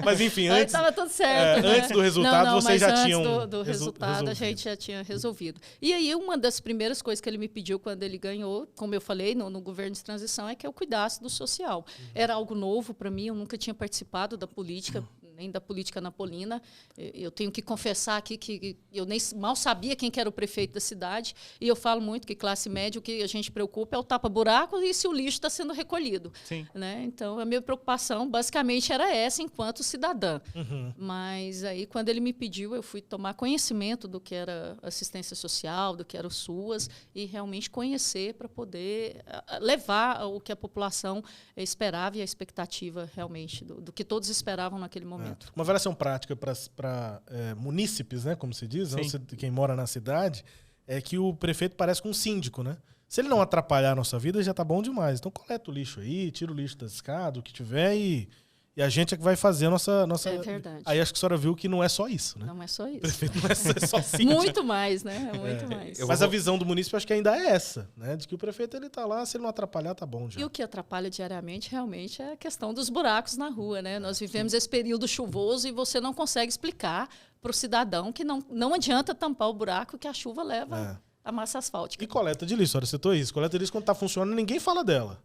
Mas enfim, antes estava tudo certo, né? Antes do resultado vocês já tinham do resultado resolvido. A gente já tinha resolvido. E aí uma das primeiras coisas que ele me pediu quando ele ganhou, como eu falei, no governo de transição, é que eu cuidasse do social. Era algo novo para mim, eu nunca tinha participado da política, nem da política napolina. Eu tenho que confessar aqui que eu nem mal sabia quem que era o prefeito da cidade, e eu falo muito que classe média, o que a gente preocupa é o tapa-buraco e se o lixo está sendo recolhido. Sim. Né? Então, a minha preocupação basicamente era essa enquanto cidadã. Uhum. Mas aí, quando ele me pediu, eu fui tomar conhecimento do que era assistência social, do que era o SUAS, e realmente conhecer para poder levar o que a população esperava e a expectativa realmente do que todos esperavam naquele momento. Uma avaliação prática para munícipes, né, como se diz, não, quem mora na cidade, é que o prefeito parece com um síndico, né? Se ele não atrapalhar a nossa vida, já tá bom demais. Então coleta o lixo aí, tira o lixo da escada, o que tiver, e e a gente é que vai fazer a nossa... É verdade. Aí acho que a senhora viu que não é só isso, né? Não é só O isso. prefeito não é só síndico. Muito mais, né? Muito mais. Mas a visão do município acho que ainda é essa, né? De que o prefeito ele tá lá, se ele não atrapalhar, tá bom já. E o que atrapalha diariamente realmente é a questão dos buracos na rua, né? Nós vivemos esse período chuvoso e você não consegue explicar para o cidadão que não adianta tampar o buraco que a chuva leva a massa asfáltica. E coleta de lixo, a senhora citou isso. Coleta de lixo, quando tá funcionando, ninguém fala dela.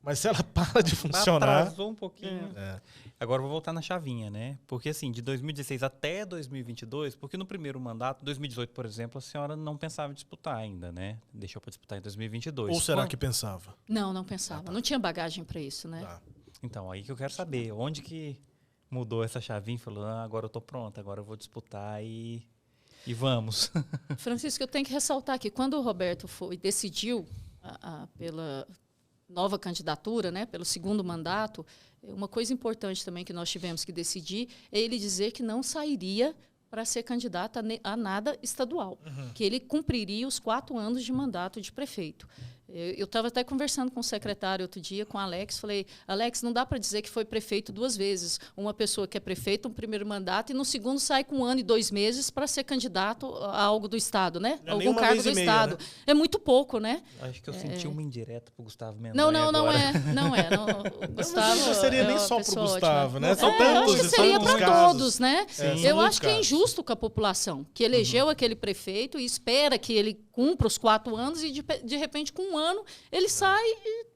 Mas se ela para de funcionar... Atrasou um pouquinho. Agora eu vou voltar na chavinha, né? Porque assim, de 2016 até 2022, porque no primeiro mandato, 2018, por exemplo, a senhora não pensava em disputar ainda, né? Deixou para disputar em 2022. Ou será que pensava? Não pensava. Não tinha bagagem para isso, né? Tá. Então, aí que eu quero saber, onde que mudou essa chavinha e falou, agora eu tô pronta, agora eu vou disputar e vamos. Francisco, eu tenho que ressaltar que quando o Roberto decidiu pela nova candidatura, né, pelo segundo mandato, uma coisa importante também que nós tivemos que decidir é ele dizer que não sairia para ser candidato a nada estadual, que ele cumpriria os 4 anos de mandato de prefeito. Eu estava até conversando com o secretário outro dia, com o Alex, falei, Alex, não dá para dizer que foi prefeito 2 vezes. Uma pessoa que é prefeito no primeiro mandato e no segundo sai com 1 ano e 2 meses para ser candidato a algo do Estado, né? Não é algum cargo do Estado. Né? É muito pouco, né? Acho que eu senti uma indireta pro Gustavo Mendanha Não agora. Não é. O Gustavo não seria nem só pro Gustavo, né? São tantos, eu acho que seria para todos, né? Eu acho que é casos. Injusto com a população, que elegeu aquele prefeito e espera que ele cumpra os 4 anos e, de repente, com 1 ano, ele sai e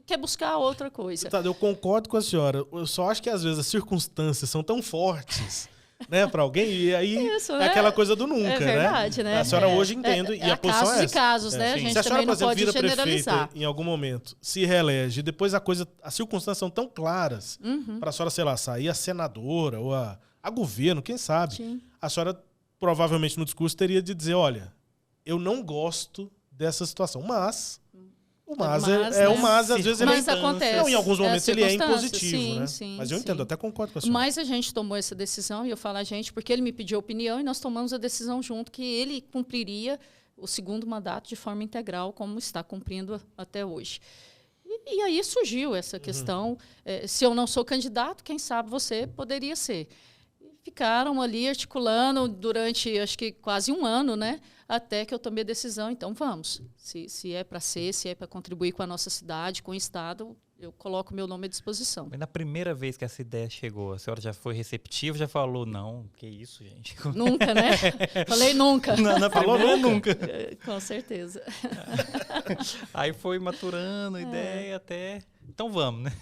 quer buscar outra coisa. Tá, eu concordo com a senhora. Eu só acho que, às vezes, as circunstâncias são tão fortes... né, para alguém, e aí Isso, é aquela coisa do nunca, é verdade, né? A senhora hoje entende, e a posição casos é essa. de casos, né? A gente Se a senhora, também não por exemplo, pode vira generalizar. prefeita em algum momento, se reelege, depois as circunstâncias são tão claras para a senhora, sei lá, sair a senadora ou a governo, quem sabe, Sim. a senhora provavelmente no discurso teria de dizer, olha, eu não gosto dessa situação, mas... O mas às vezes ele acontece. Não, em alguns momentos ele é impositivo, sim, né? Sim, mas eu entendo, até concordo com a senhora. Mas a gente tomou essa decisão, e eu falo a gente, porque ele me pediu opinião e nós tomamos a decisão junto que ele cumpriria o segundo mandato de forma integral, como está cumprindo até hoje. E aí surgiu essa questão, se eu não sou candidato, quem sabe você poderia ser. Ficaram ali articulando durante, acho que quase 1 ano, né? Até que eu tomei a decisão, então vamos. Se é para ser, se é para contribuir com a nossa cidade, com o Estado, eu coloco meu nome à disposição. Mas na primeira vez que essa ideia chegou, a senhora já foi receptiva, já falou, não, que isso, gente? Nunca, né? Falei nunca. Na primeira, nunca. Com certeza. Aí foi maturando a ideia até... Então vamos, né?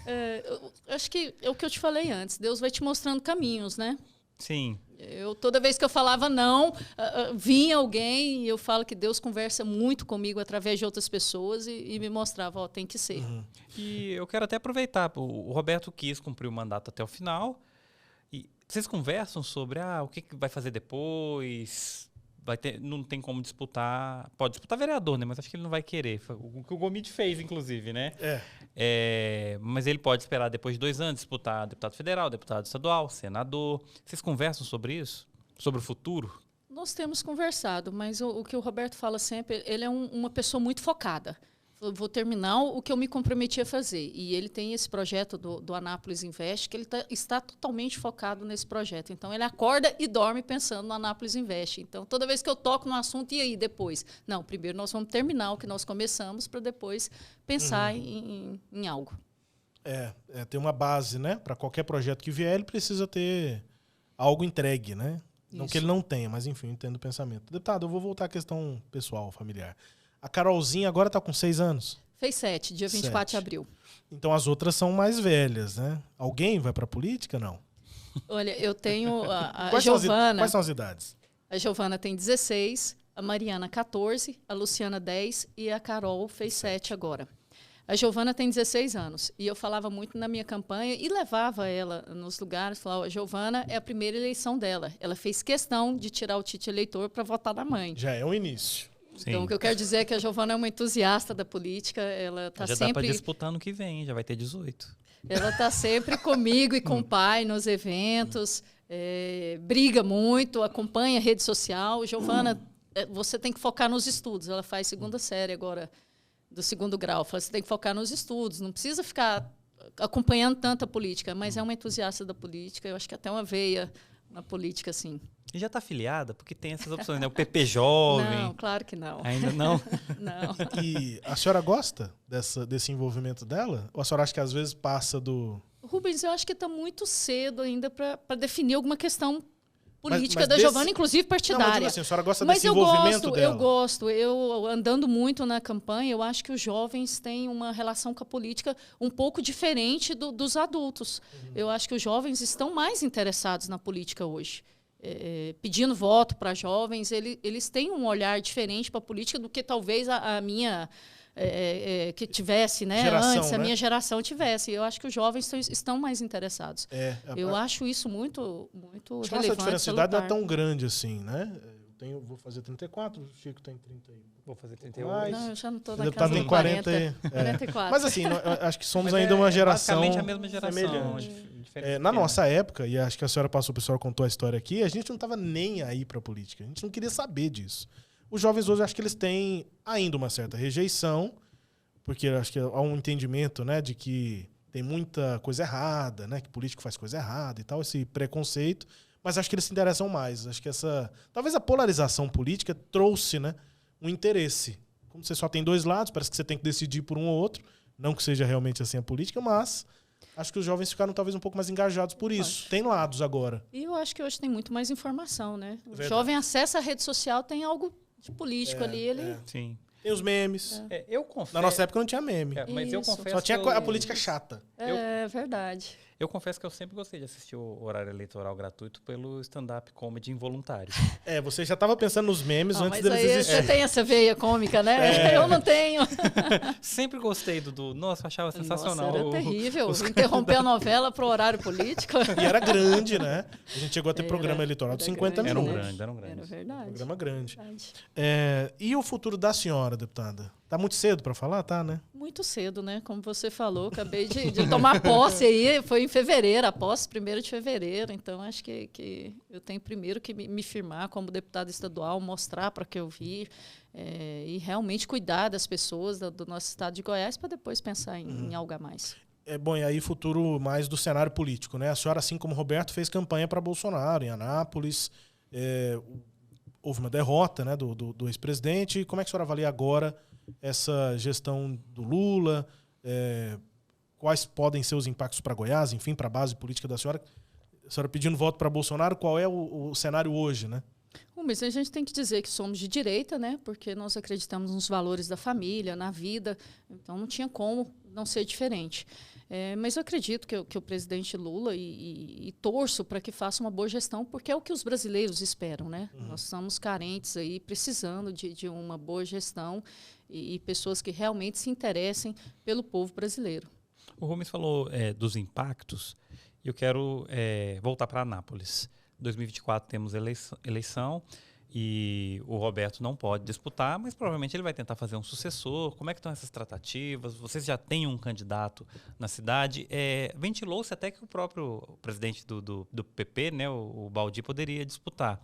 Acho que é o que eu te falei antes. Deus vai te mostrando caminhos, né? Sim. Toda vez que eu falava não, vinha alguém e eu falo que Deus conversa muito comigo através de outras pessoas e me mostrava, tem que ser. E eu quero até aproveitar, o Roberto quis cumprir o mandato até o final, e vocês conversam sobre o que vai fazer depois, não tem como disputar, pode disputar vereador, né? Mas acho que ele não vai querer, o que o Gomide fez, inclusive, né? Mas ele pode esperar depois de 2 anos disputar deputado federal, deputado estadual, senador. Vocês conversam sobre isso? Sobre o futuro? Nós temos conversado, mas o que o Roberto fala sempre, ele é uma pessoa muito focada. Eu vou terminar o que eu me comprometi a fazer. E ele tem esse projeto do Anápolis Invest, que ele está totalmente focado nesse projeto. Então, ele acorda e dorme pensando no Anápolis Invest. Então, toda vez que eu toco no assunto, e aí, depois? Não, primeiro nós vamos terminar o que nós começamos para depois pensar em algo. Tem uma base, né? Para qualquer projeto que vier, ele precisa ter algo entregue, né? Não que ele não tenha, mas enfim, eu entendo o pensamento. Deputado, eu vou voltar à questão pessoal, familiar. A Carolzinha agora está com 6 anos? Fez 7, dia 24 de abril. Então as outras são mais velhas, né? Alguém vai para a política, não? Olha, eu tenho a Giovana. Quais são as idades? A Giovana tem 16, a Mariana 14, a Luciana 10 e a Carol fez 7 agora. A Giovana tem 16 anos e eu falava muito na minha campanha e levava ela nos lugares, falava, a Giovana é a primeira eleição dela. Ela fez questão de tirar o título eleitor para votar na mãe. Já é um início. Sim. Então, o que eu quero dizer é que a Giovana é uma entusiasta da política. Ela está sempre... Já dá para disputar no que vem, já vai ter 18. Ela está sempre comigo e com o pai nos eventos, briga muito, acompanha a rede social. Giovana, você tem que focar nos estudos. Ela faz 2ª série agora, do 2º grau. Você tem que focar nos estudos, não precisa ficar acompanhando tanta política, mas é uma entusiasta da política. Eu acho que até uma veia na política, assim. E já está afiliada? Porque tem essas opções, né? O PP Jovem. Não, claro que não. Ainda não? Não. E a senhora gosta desse envolvimento dela? Ou a senhora acha que às vezes passa do... Rubens, eu acho que está muito cedo ainda para definir alguma questão política mas da desse... Giovana, inclusive partidária. Não, mas digo assim, a senhora gosta Mas desse envolvimento dela? Eu gosto. Eu, andando muito na campanha, eu acho que os jovens têm uma relação com a política um pouco diferente dos adultos. Eu acho que os jovens estão mais interessados na política hoje. Pedindo voto para jovens, eles têm um olhar diferente para a política do que talvez a minha... que tivesse, né, geração, antes, né? a minha geração tivesse. Eu acho que os jovens estão mais interessados. Eu acho isso muito relevante. Essa diferença não é salutar. tão grande assim, né? Vou fazer 34, o Chico tem 30 e... Vou fazer 38. Não, eu já não estou O na deputado casa tem de 40. 44. Mas assim, acho que somos Mas ainda uma geração basicamente a mesma geração. semelhante. Diferente Na pequena. nossa época, e acho que a senhora passou, o pessoal contou a história aqui, a gente não estava nem aí para a política. A gente não queria saber disso. Os jovens hoje, acho que eles têm ainda uma certa rejeição, porque acho que há um entendimento, né, de que tem muita coisa errada, né, que político faz coisa errada e tal, esse preconceito. Mas acho que eles se interessam mais. Acho que talvez a polarização política trouxe, né, um interesse. Como você só tem dois lados, parece que você tem que decidir por um ou outro. Não que seja realmente assim a política, mas acho que os jovens ficaram talvez um pouco mais engajados por isso. Tem lados agora. E eu acho que hoje tem muito mais informação, né? O Verdade. jovem acessa a rede social, tem algo de político ali. Sim. Tem os memes. Eu confesso. Na nossa época não tinha meme. Mas eu Isso. confesso. Só tinha que eu- a política chata. É verdade. Eu confesso que eu sempre gostei de assistir o horário eleitoral gratuito pelo stand-up comedy involuntário. Você já estava pensando nos memes antes Mas deles aí você existirem. tem essa veia cômica, né? Eu não tenho. Sempre gostei Nossa, eu achava sensacional. Nossa, era terrível. Interromper a novela para o horário político. E era grande, né? A gente chegou a ter Era, programa eleitoral de era 50 grande, Eram minutos. né? grandes, eram Era grandes. verdade. Programa grande. Verdade. E o futuro da senhora, deputada? Tá muito cedo para falar? Tá, né? Muito cedo, né? Como você falou, acabei de tomar posse aí, foi em fevereiro, a posse 1º de fevereiro, então acho que eu tenho primeiro que me firmar como deputada estadual, mostrar para que eu vi e realmente cuidar das pessoas do nosso estado de Goiás para depois pensar em algo a mais. Bom, e aí futuro mais do cenário político, né? A senhora, assim como o Roberto, fez campanha para Bolsonaro em Anápolis. Houve uma derrota, né, do ex-presidente. Como é que a senhora avalia agora essa gestão do Lula? Quais podem ser os impactos para Goiás, enfim, para a base política da senhora? A senhora pedindo voto para Bolsonaro, qual é o cenário hoje, né? Mas a gente tem que dizer que somos de direita, né? Porque nós acreditamos nos valores da família, na vida, então não tinha como não ser diferente. Mas eu acredito que o presidente Lula e torço para que faça uma boa gestão, porque é o que os brasileiros esperam, né? Nós estamos carentes aí, precisando de uma boa gestão e pessoas que realmente se interessem pelo povo brasileiro. O Rubens falou dos impactos e eu quero voltar para Anápolis. 2024 temos eleição e o Roberto não pode disputar, mas provavelmente ele vai tentar fazer um sucessor. Como é que estão essas tratativas? Vocês já têm um candidato na cidade? Ventilou-se até que o próprio presidente do PP, né, o Baldi, poderia disputar.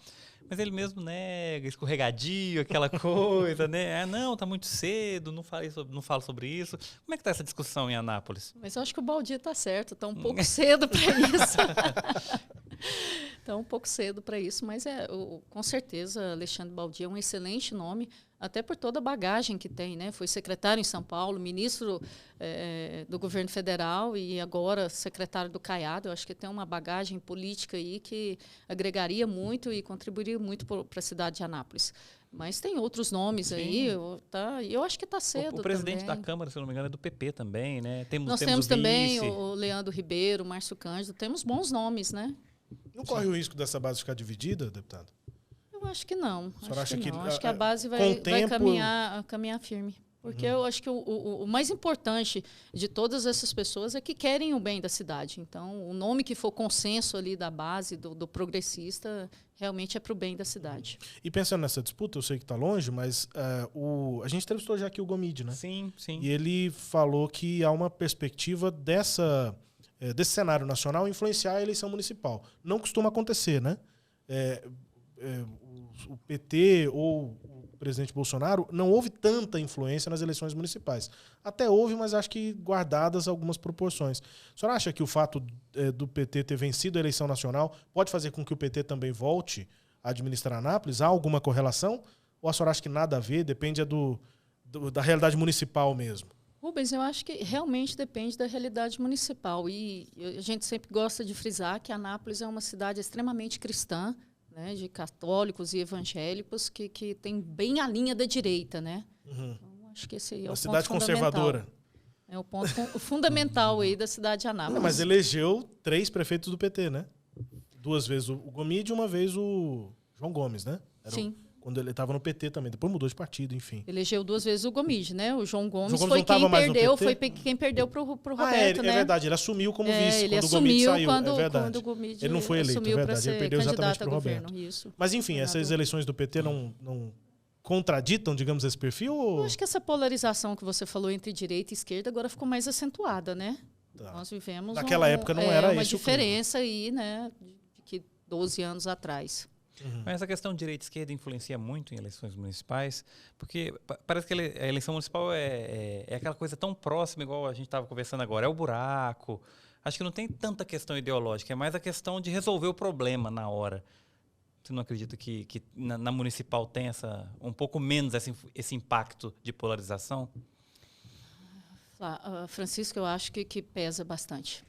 Mas ele mesmo nega, escorregadio, aquela coisa, né? Não, tá muito cedo, não falo sobre isso. Como é que está essa discussão em Anápolis? Mas eu acho que o Baldi está certo, está um pouco cedo para isso. Está um pouco cedo para isso, mas com certeza Alexandre Baldi é um excelente nome, até por toda a bagagem que tem, né? Foi secretário em São Paulo, ministro do governo federal e agora secretário do Caiado. Eu acho que tem uma bagagem política aí que agregaria muito e contribuiria muito para a cidade de Anápolis. Mas tem outros nomes. Sim. Aí, eu acho que está cedo. O presidente também. da Câmara, se eu não me engano, é do PP também, né? Nós temos também o Leandro Ribeiro, o Márcio Cândido, temos bons nomes, né? Não corre o risco dessa base ficar dividida, deputado? Eu acho que não. Acho que a base vai caminhar firme. Porque eu acho que o mais importante de todas essas pessoas é que querem o bem da cidade. Então, o nome que for consenso ali da base, do progressista, realmente é para o bem da cidade. E pensando nessa disputa, eu sei que está longe, mas a gente entrevistou já aqui o Gomide, né? Sim, sim. E ele falou que há uma perspectiva desse cenário nacional influenciar a eleição municipal. Não costuma acontecer, né? O PT ou presidente Bolsonaro, não houve tanta influência nas eleições municipais. Até houve, mas acho que guardadas algumas proporções. A senhora acha que o fato do PT ter vencido a eleição nacional pode fazer com que o PT também volte a administrar Anápolis? Há alguma correlação? Ou a senhora acha que nada a ver, depende da realidade municipal mesmo? Rubens, eu acho que realmente depende da realidade municipal. E a gente sempre gosta de frisar que Anápolis é uma cidade extremamente cristã, né, de católicos e evangélicos, que tem bem a linha da direita. Né? Uhum. Então, acho que esse aí é uma o cidade ponto conservadora. É o ponto fundamental aí da cidade de Anápolis. Mas elegeu 3 prefeitos do PT, né? 2 vezes o Gomide e 1 vez o João Gomes, né? Sim. Quando ele estava no PT também. Depois mudou de partido, enfim. Elegeu 2 vezes o Gomide, né? O João Gomes não foi tava quem perdeu pro Roberto, né? É verdade, ele assumiu como vice ele quando o Gomide saiu. Quando, é verdade. quando o Gomide ele não foi eleito, é verdade. Ele perdeu exatamente pro Roberto. Isso. Mas enfim, essas eleições do PT não contraditam, digamos, esse perfil? Ou... Eu acho que essa polarização que você falou entre direita e esquerda agora ficou mais acentuada, né? Tá. Nós vivemos naquela época não era uma esse diferença aí, né? De que 12 anos atrás. Uhum. Mas essa questão de direita e esquerda influencia muito em eleições municipais, porque parece que a eleição municipal é aquela coisa tão próxima, igual a gente estava conversando agora, é o buraco. Acho que não tem tanta questão ideológica, é mais a questão de resolver o problema na hora. Você não acredita que na municipal tem um pouco menos esse impacto de polarização? Francisco, eu acho que pesa bastante.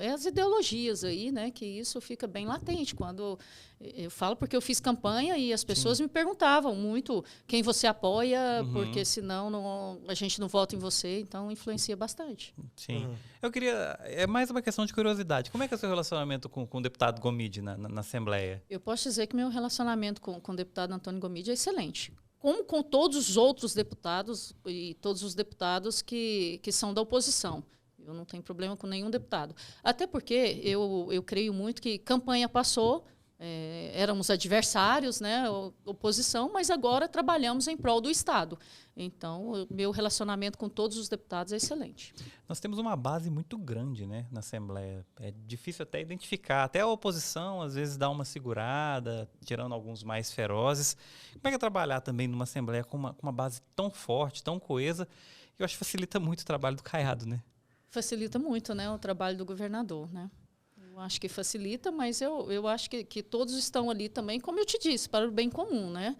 É as ideologias aí, né? Que isso fica bem latente. Quando eu falo porque eu fiz campanha e as pessoas me perguntavam muito quem você apoia, porque senão a gente não vota em você, então influencia bastante. Sim. Eu queria... É mais uma questão de curiosidade. Como é que é o seu relacionamento com o deputado Gomide na Assembleia? Eu posso dizer que meu relacionamento com o deputado Antônio Gomide é excelente. Como com todos os outros deputados e todos os deputados que são da oposição. Eu não tenho problema com nenhum deputado. Até porque eu creio muito que campanha passou, éramos adversários, né, oposição, mas agora trabalhamos em prol do Estado. Então, meu relacionamento com todos os deputados é excelente. Nós temos uma base muito grande, né, na Assembleia. É difícil até identificar. Até a oposição, às vezes, dá uma segurada, tirando alguns mais ferozes. Como é que é trabalhar também numa Assembleia com uma base tão forte, tão coesa? Eu acho que facilita muito o trabalho do Caiado, né? Facilita muito, né, o trabalho do governador, né? Eu acho que facilita, mas eu acho que todos estão ali também, como eu te disse, para o bem comum, né?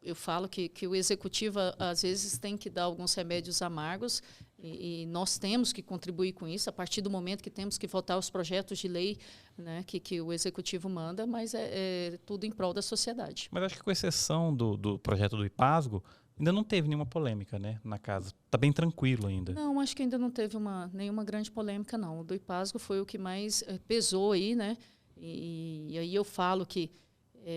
Eu falo que o executivo, às vezes, tem que dar alguns remédios amargos e nós temos que contribuir com isso a partir do momento que temos que votar os projetos de lei, né, que o executivo manda, mas é tudo em prol da sociedade. Mas acho que com exceção do projeto do IPASGO, ainda não teve nenhuma polêmica, né, na casa. Está bem tranquilo ainda. Não, acho que ainda não teve nenhuma grande polêmica, não. O do IPASGO foi o que mais pesou aí, né? E aí eu falo que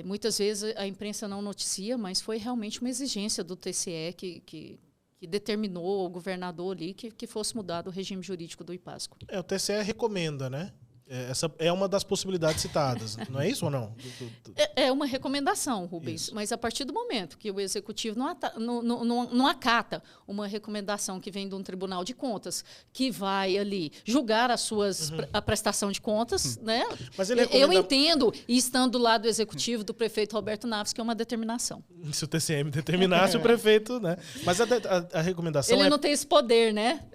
muitas vezes a imprensa não noticia, mas foi realmente uma exigência do TCE que determinou o governador ali que fosse mudado o regime jurídico do IPASGO. O TCE recomenda, né? Essa é uma das possibilidades citadas, não é isso ou não? É uma recomendação, Rubens, isso. Mas a partir do momento que o executivo não acata uma recomendação que vem de um tribunal de contas, que vai ali julgar a prestação de contas, né? Mas ele eu entendo, e estando do lado do executivo do prefeito Roberto Naves, que é uma determinação. Se o TCM determinasse, o prefeito, né? Mas a recomendação ele não tem esse poder, né?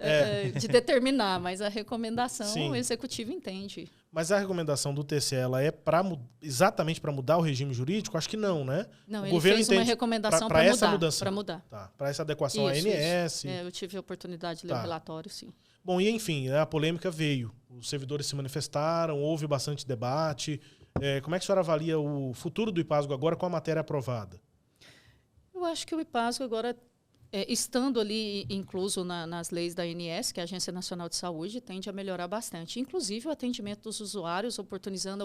De determinar, mas a recomendação Sim. O executivo entende. Mas a recomendação do TCE ela é exatamente para mudar o regime jurídico? Acho que não, né? Não, o ele governo fez uma recomendação para mudar. Tá, para essa adequação à ANS. Eu tive a oportunidade de ler o relatório, sim. Bom, e enfim, a polêmica veio. Os servidores se manifestaram, houve bastante debate. Como é que a senhora avalia o futuro do IPASGO agora com a matéria aprovada? Eu acho que o IPASGO agora... estando ali incluso nas leis da ANS, que é a Agência Nacional de Saúde, tende a melhorar bastante. Inclusive o atendimento dos usuários, oportunizando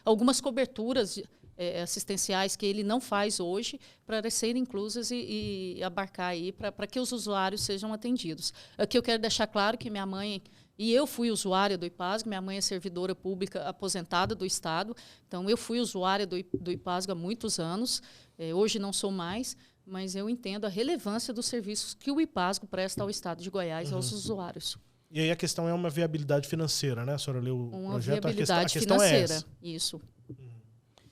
algumas coberturas assistenciais que ele não faz hoje, para serem inclusas e abarcar aí para que os usuários sejam atendidos. Aqui eu quero deixar claro que minha mãe... E eu fui usuária do IPASGO, minha mãe é servidora pública aposentada do Estado, então eu fui usuária do IPASGO há muitos anos, hoje não sou mais, mas eu entendo a relevância dos serviços que o IPASGO presta ao Estado de Goiás e aos usuários. E aí a questão é uma viabilidade financeira, né? A senhora leu o projeto? Viabilidade a questão financeira, é essa. Isso.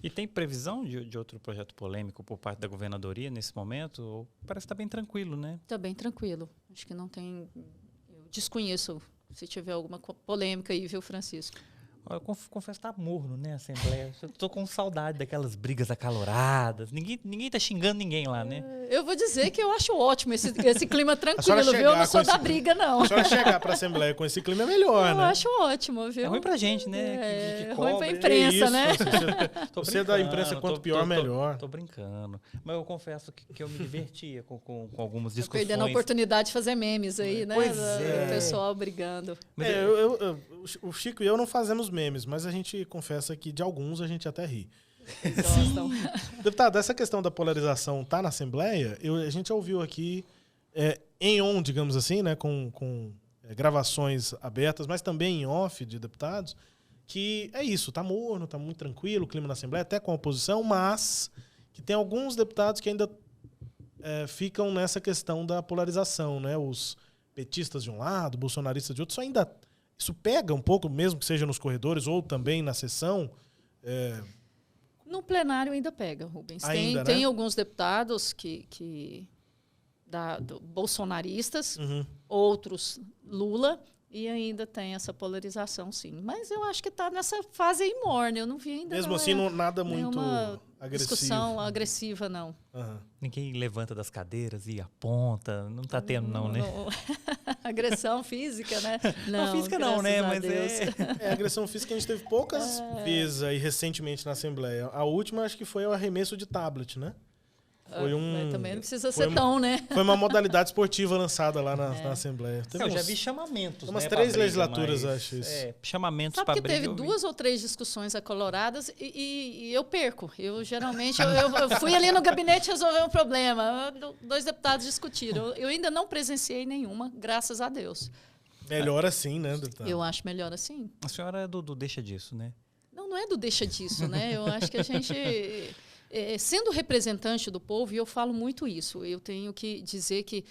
E tem previsão de outro projeto polêmico por parte da governadoria nesse momento? Ou parece que está bem tranquilo, né? Está bem tranquilo. Acho que não tem... Eu desconheço se tiver alguma polêmica aí, viu, Francisco? Eu confesso que tá morno, né, a Assembleia. Eu tô com saudade daquelas brigas acaloradas. Ninguém tá xingando ninguém lá, né? Eu vou dizer que eu acho ótimo esse clima tranquilo, viu? chegar Eu não sou com da esse- briga, não. Se a senhora chegar para a Assembleia com esse clima é melhor, Eu né? acho ótimo, viu? É ruim pra gente, né? É que ruim pra cobra. imprensa, Que isso, né? Tô Você é da brincando, imprensa, quanto pior, melhor. Tô brincando. Mas eu confesso que eu me divertia com algumas Tô discussões. perdendo a oportunidade de fazer memes aí, né? Pois do é. pessoal brigando. Mas O Chico e eu não fazemos memes, mas a gente confessa que de alguns a gente até ri. Gostam. Deputado, essa questão da polarização tá na Assembleia, a gente já ouviu aqui em on, digamos assim, né, com gravações abertas, mas também em off de deputados, que é isso, tá morno, tá muito tranquilo o clima na Assembleia, até com a oposição, mas que tem alguns deputados que ainda ficam nessa questão da polarização, né? Os petistas de um lado, bolsonaristas de outro, isso pega um pouco, mesmo que seja nos corredores ou também na sessão. No plenário ainda pega, Rubens. Ainda, Tem né? alguns deputados bolsonaristas, outros Lula, e ainda tem essa polarização, sim. Mas eu acho que está nessa fase aí morna. Eu não vi ainda Mesmo assim, nada muito nenhuma agressivo. discussão agressiva, não. Aham. ninguém levanta das cadeiras e aponta. Não tá tendo, não, né? Agressão física, né? Não, física não, né? graças a Mas Deus. Agressão física a gente teve poucas vezes aí recentemente na Assembleia. A última acho que foi o arremesso de tablet, né? Foi Mas também não precisa foi ser tão, né? Foi uma modalidade esportiva lançada lá na Assembleia. Teve Eu já uns- vi chamamentos, umas né, 3 pra briga, legislaturas, mas, acho isso. chamamentos Sabe para que briga. teve eu vi. 2 ou 3 discussões acoloradas e eu perco. Eu geralmente eu fui ali no gabinete resolver um problema. 2 deputados discutiram. Eu ainda não presenciei nenhuma, graças a Deus. Melhor assim, né, deputado? Eu acho melhor assim. A senhora é do deixa disso, né? Não é do deixa disso, né? Eu acho que a gente, sendo representante do povo, e eu falo muito isso, eu tenho que dizer que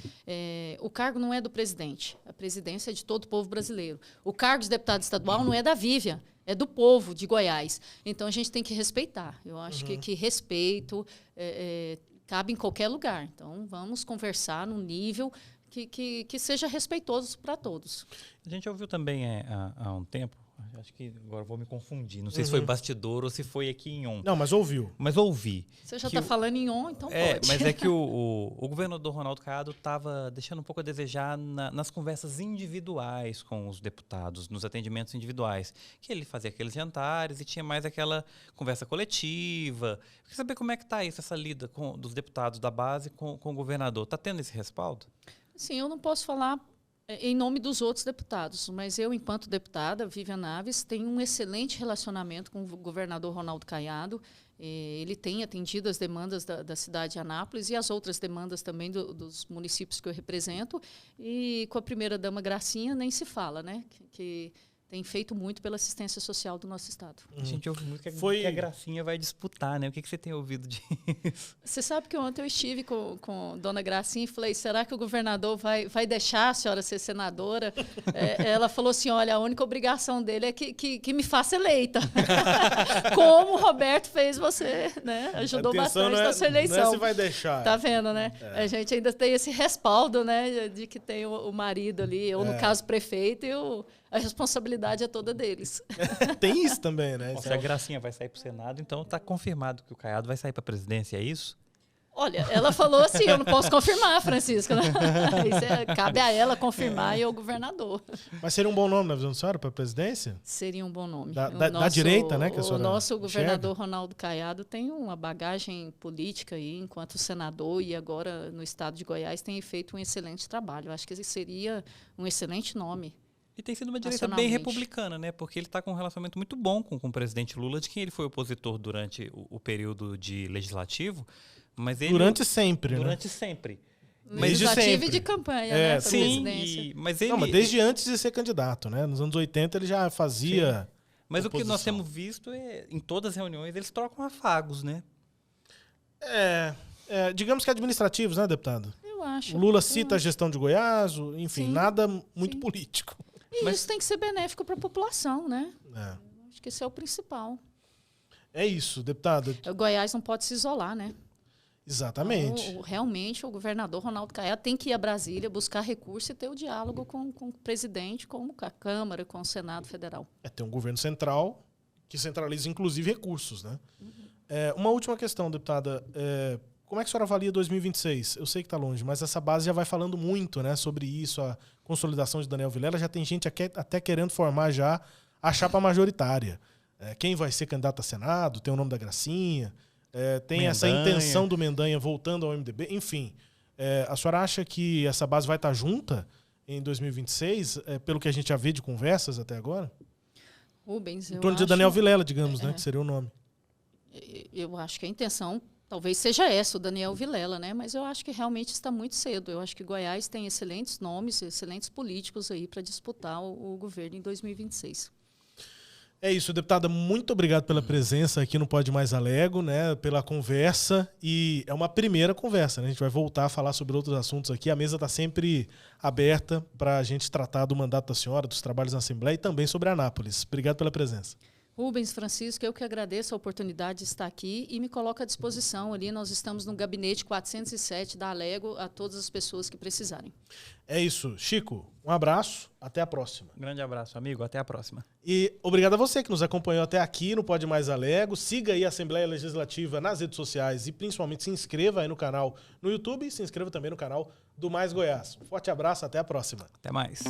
o cargo não é do presidente, a presidência é de todo o povo brasileiro. O cargo de deputado estadual não é da Vivian, é do povo de Goiás. Então, a gente tem que respeitar. Eu acho que respeito cabe em qualquer lugar. Então, vamos conversar num nível que seja respeitoso para todos. A gente ouviu também há um tempo, acho que agora vou me confundir, não sei se foi bastidor ou se foi aqui em on. Não, mas ouviu. Mas ouvi. Você já que está falando em on, então pode. Mas é que o governador Ronaldo Caiado estava deixando um pouco a desejar nas conversas individuais com os deputados, nos atendimentos individuais. Que ele fazia aqueles jantares e tinha mais aquela conversa coletiva. Eu queria saber como é que está isso, essa lida dos deputados da base com o governador. Está tendo esse respaldo? Sim, eu não posso falar em nome dos outros deputados, mas eu, enquanto deputada, Vivian Naves, tenho um excelente relacionamento com o governador Ronaldo Caiado. Ele tem atendido as demandas da cidade de Anápolis e as outras demandas também dos municípios que eu represento. E com a primeira-dama Gracinha nem se fala, né? Que tem feito muito pela assistência social do nosso estado. A gente ouve muito que a Gracinha vai disputar, né? O que você tem ouvido disso? Você sabe que ontem eu estive com Dona Gracinha e falei, será que o governador vai deixar a senhora ser senadora? Ela falou assim, olha, a única obrigação dele é que me faça eleita. Como o Roberto fez você, né? Ajudou bastante na sua eleição. Não é se vai deixar. Tá vendo, né? A gente ainda tem esse respaldo, né? De que tem o marido ali, ou no caso o prefeito, e a responsabilidade é toda deles. Tem isso também, né? Bom, se a Gracinha vai sair para o Senado, então está confirmado que o Caiado vai sair para a presidência, é isso? Olha, ela falou assim, eu não posso confirmar, Francisco. Né? Cabe a ela confirmar e ao governador. Mas seria um bom nome na visão da senhora para a presidência? Seria um bom nome. Da direita, né? Que a senhora o nosso governador Ronaldo Caiado tem uma bagagem política aí, enquanto senador, e agora no estado de Goiás tem feito um excelente trabalho. Eu acho que esse seria um excelente nome. E tem sido uma direita bem republicana, né? Porque ele está com um relacionamento muito bom com o presidente Lula, de quem ele foi opositor durante o período de legislativo. Mas ele, durante sempre, Durante sempre. Legislativo e de campanha, né? Pra Sim, presidência. mas ele... Não, mas desde antes de ser candidato, né? Nos anos 80 ele já fazia... Sim. Mas oposição. o que nós temos visto é, em todas as reuniões, eles trocam afagos, né? Digamos que administrativos, né, deputado? Eu acho. O Lula cita a gestão de Goiás, enfim, Sim, nada muito sim. político. E isso tem que ser benéfico para a população, né? É. Acho que esse é o principal. É isso, deputada. O Goiás não pode se isolar, né? Exatamente. Então, realmente, o governador Ronaldo Caiado tem que ir a Brasília, buscar recurso e ter o diálogo com o presidente, com a Câmara, com o Senado Federal. Tem um governo central que centraliza, inclusive, recursos, né? Uma última questão, deputada. Como é que a senhora avalia 2026? Eu sei que está longe, mas essa base já vai falando muito, né, sobre isso, a consolidação de Daniel Vilela. Já tem gente até querendo formar já a chapa majoritária. Quem vai ser candidato a Senado, tem o nome da Gracinha, tem Mendanha. essa intenção do Mendanha voltando ao MDB. Enfim, a senhora acha que essa base vai estar junta em 2026, pelo que a gente já vê de conversas até agora? Rubens, em torno de Daniel Vilela, digamos, né, que seria o nome. Eu acho que a intenção talvez seja essa, o Daniel Vilela, né? Mas eu acho que realmente está muito cedo. Eu acho que Goiás tem excelentes nomes, excelentes políticos aí para disputar o governo em 2026. É isso, deputada. Muito obrigado pela presença aqui no Pode Mais Alego, né? Pela conversa. E é uma primeira conversa, né? A gente vai voltar a falar sobre outros assuntos aqui. A mesa está sempre aberta para a gente tratar do mandato da senhora, dos trabalhos na Assembleia e também sobre Anápolis. Obrigado pela presença. Rubens, Francisco, eu que agradeço a oportunidade de estar aqui e me coloco à disposição ali. Nós estamos no gabinete 407 da Alego a todas as pessoas que precisarem. É isso. Chico, um abraço. Até a próxima. Um grande abraço, amigo. Até a próxima. E obrigado a você que nos acompanhou até aqui no Pode Mais Alego. Siga aí a Assembleia Legislativa nas redes sociais e principalmente se inscreva aí no canal no YouTube e se inscreva também no canal do Mais Goiás. Um forte abraço. Até a próxima. Até mais.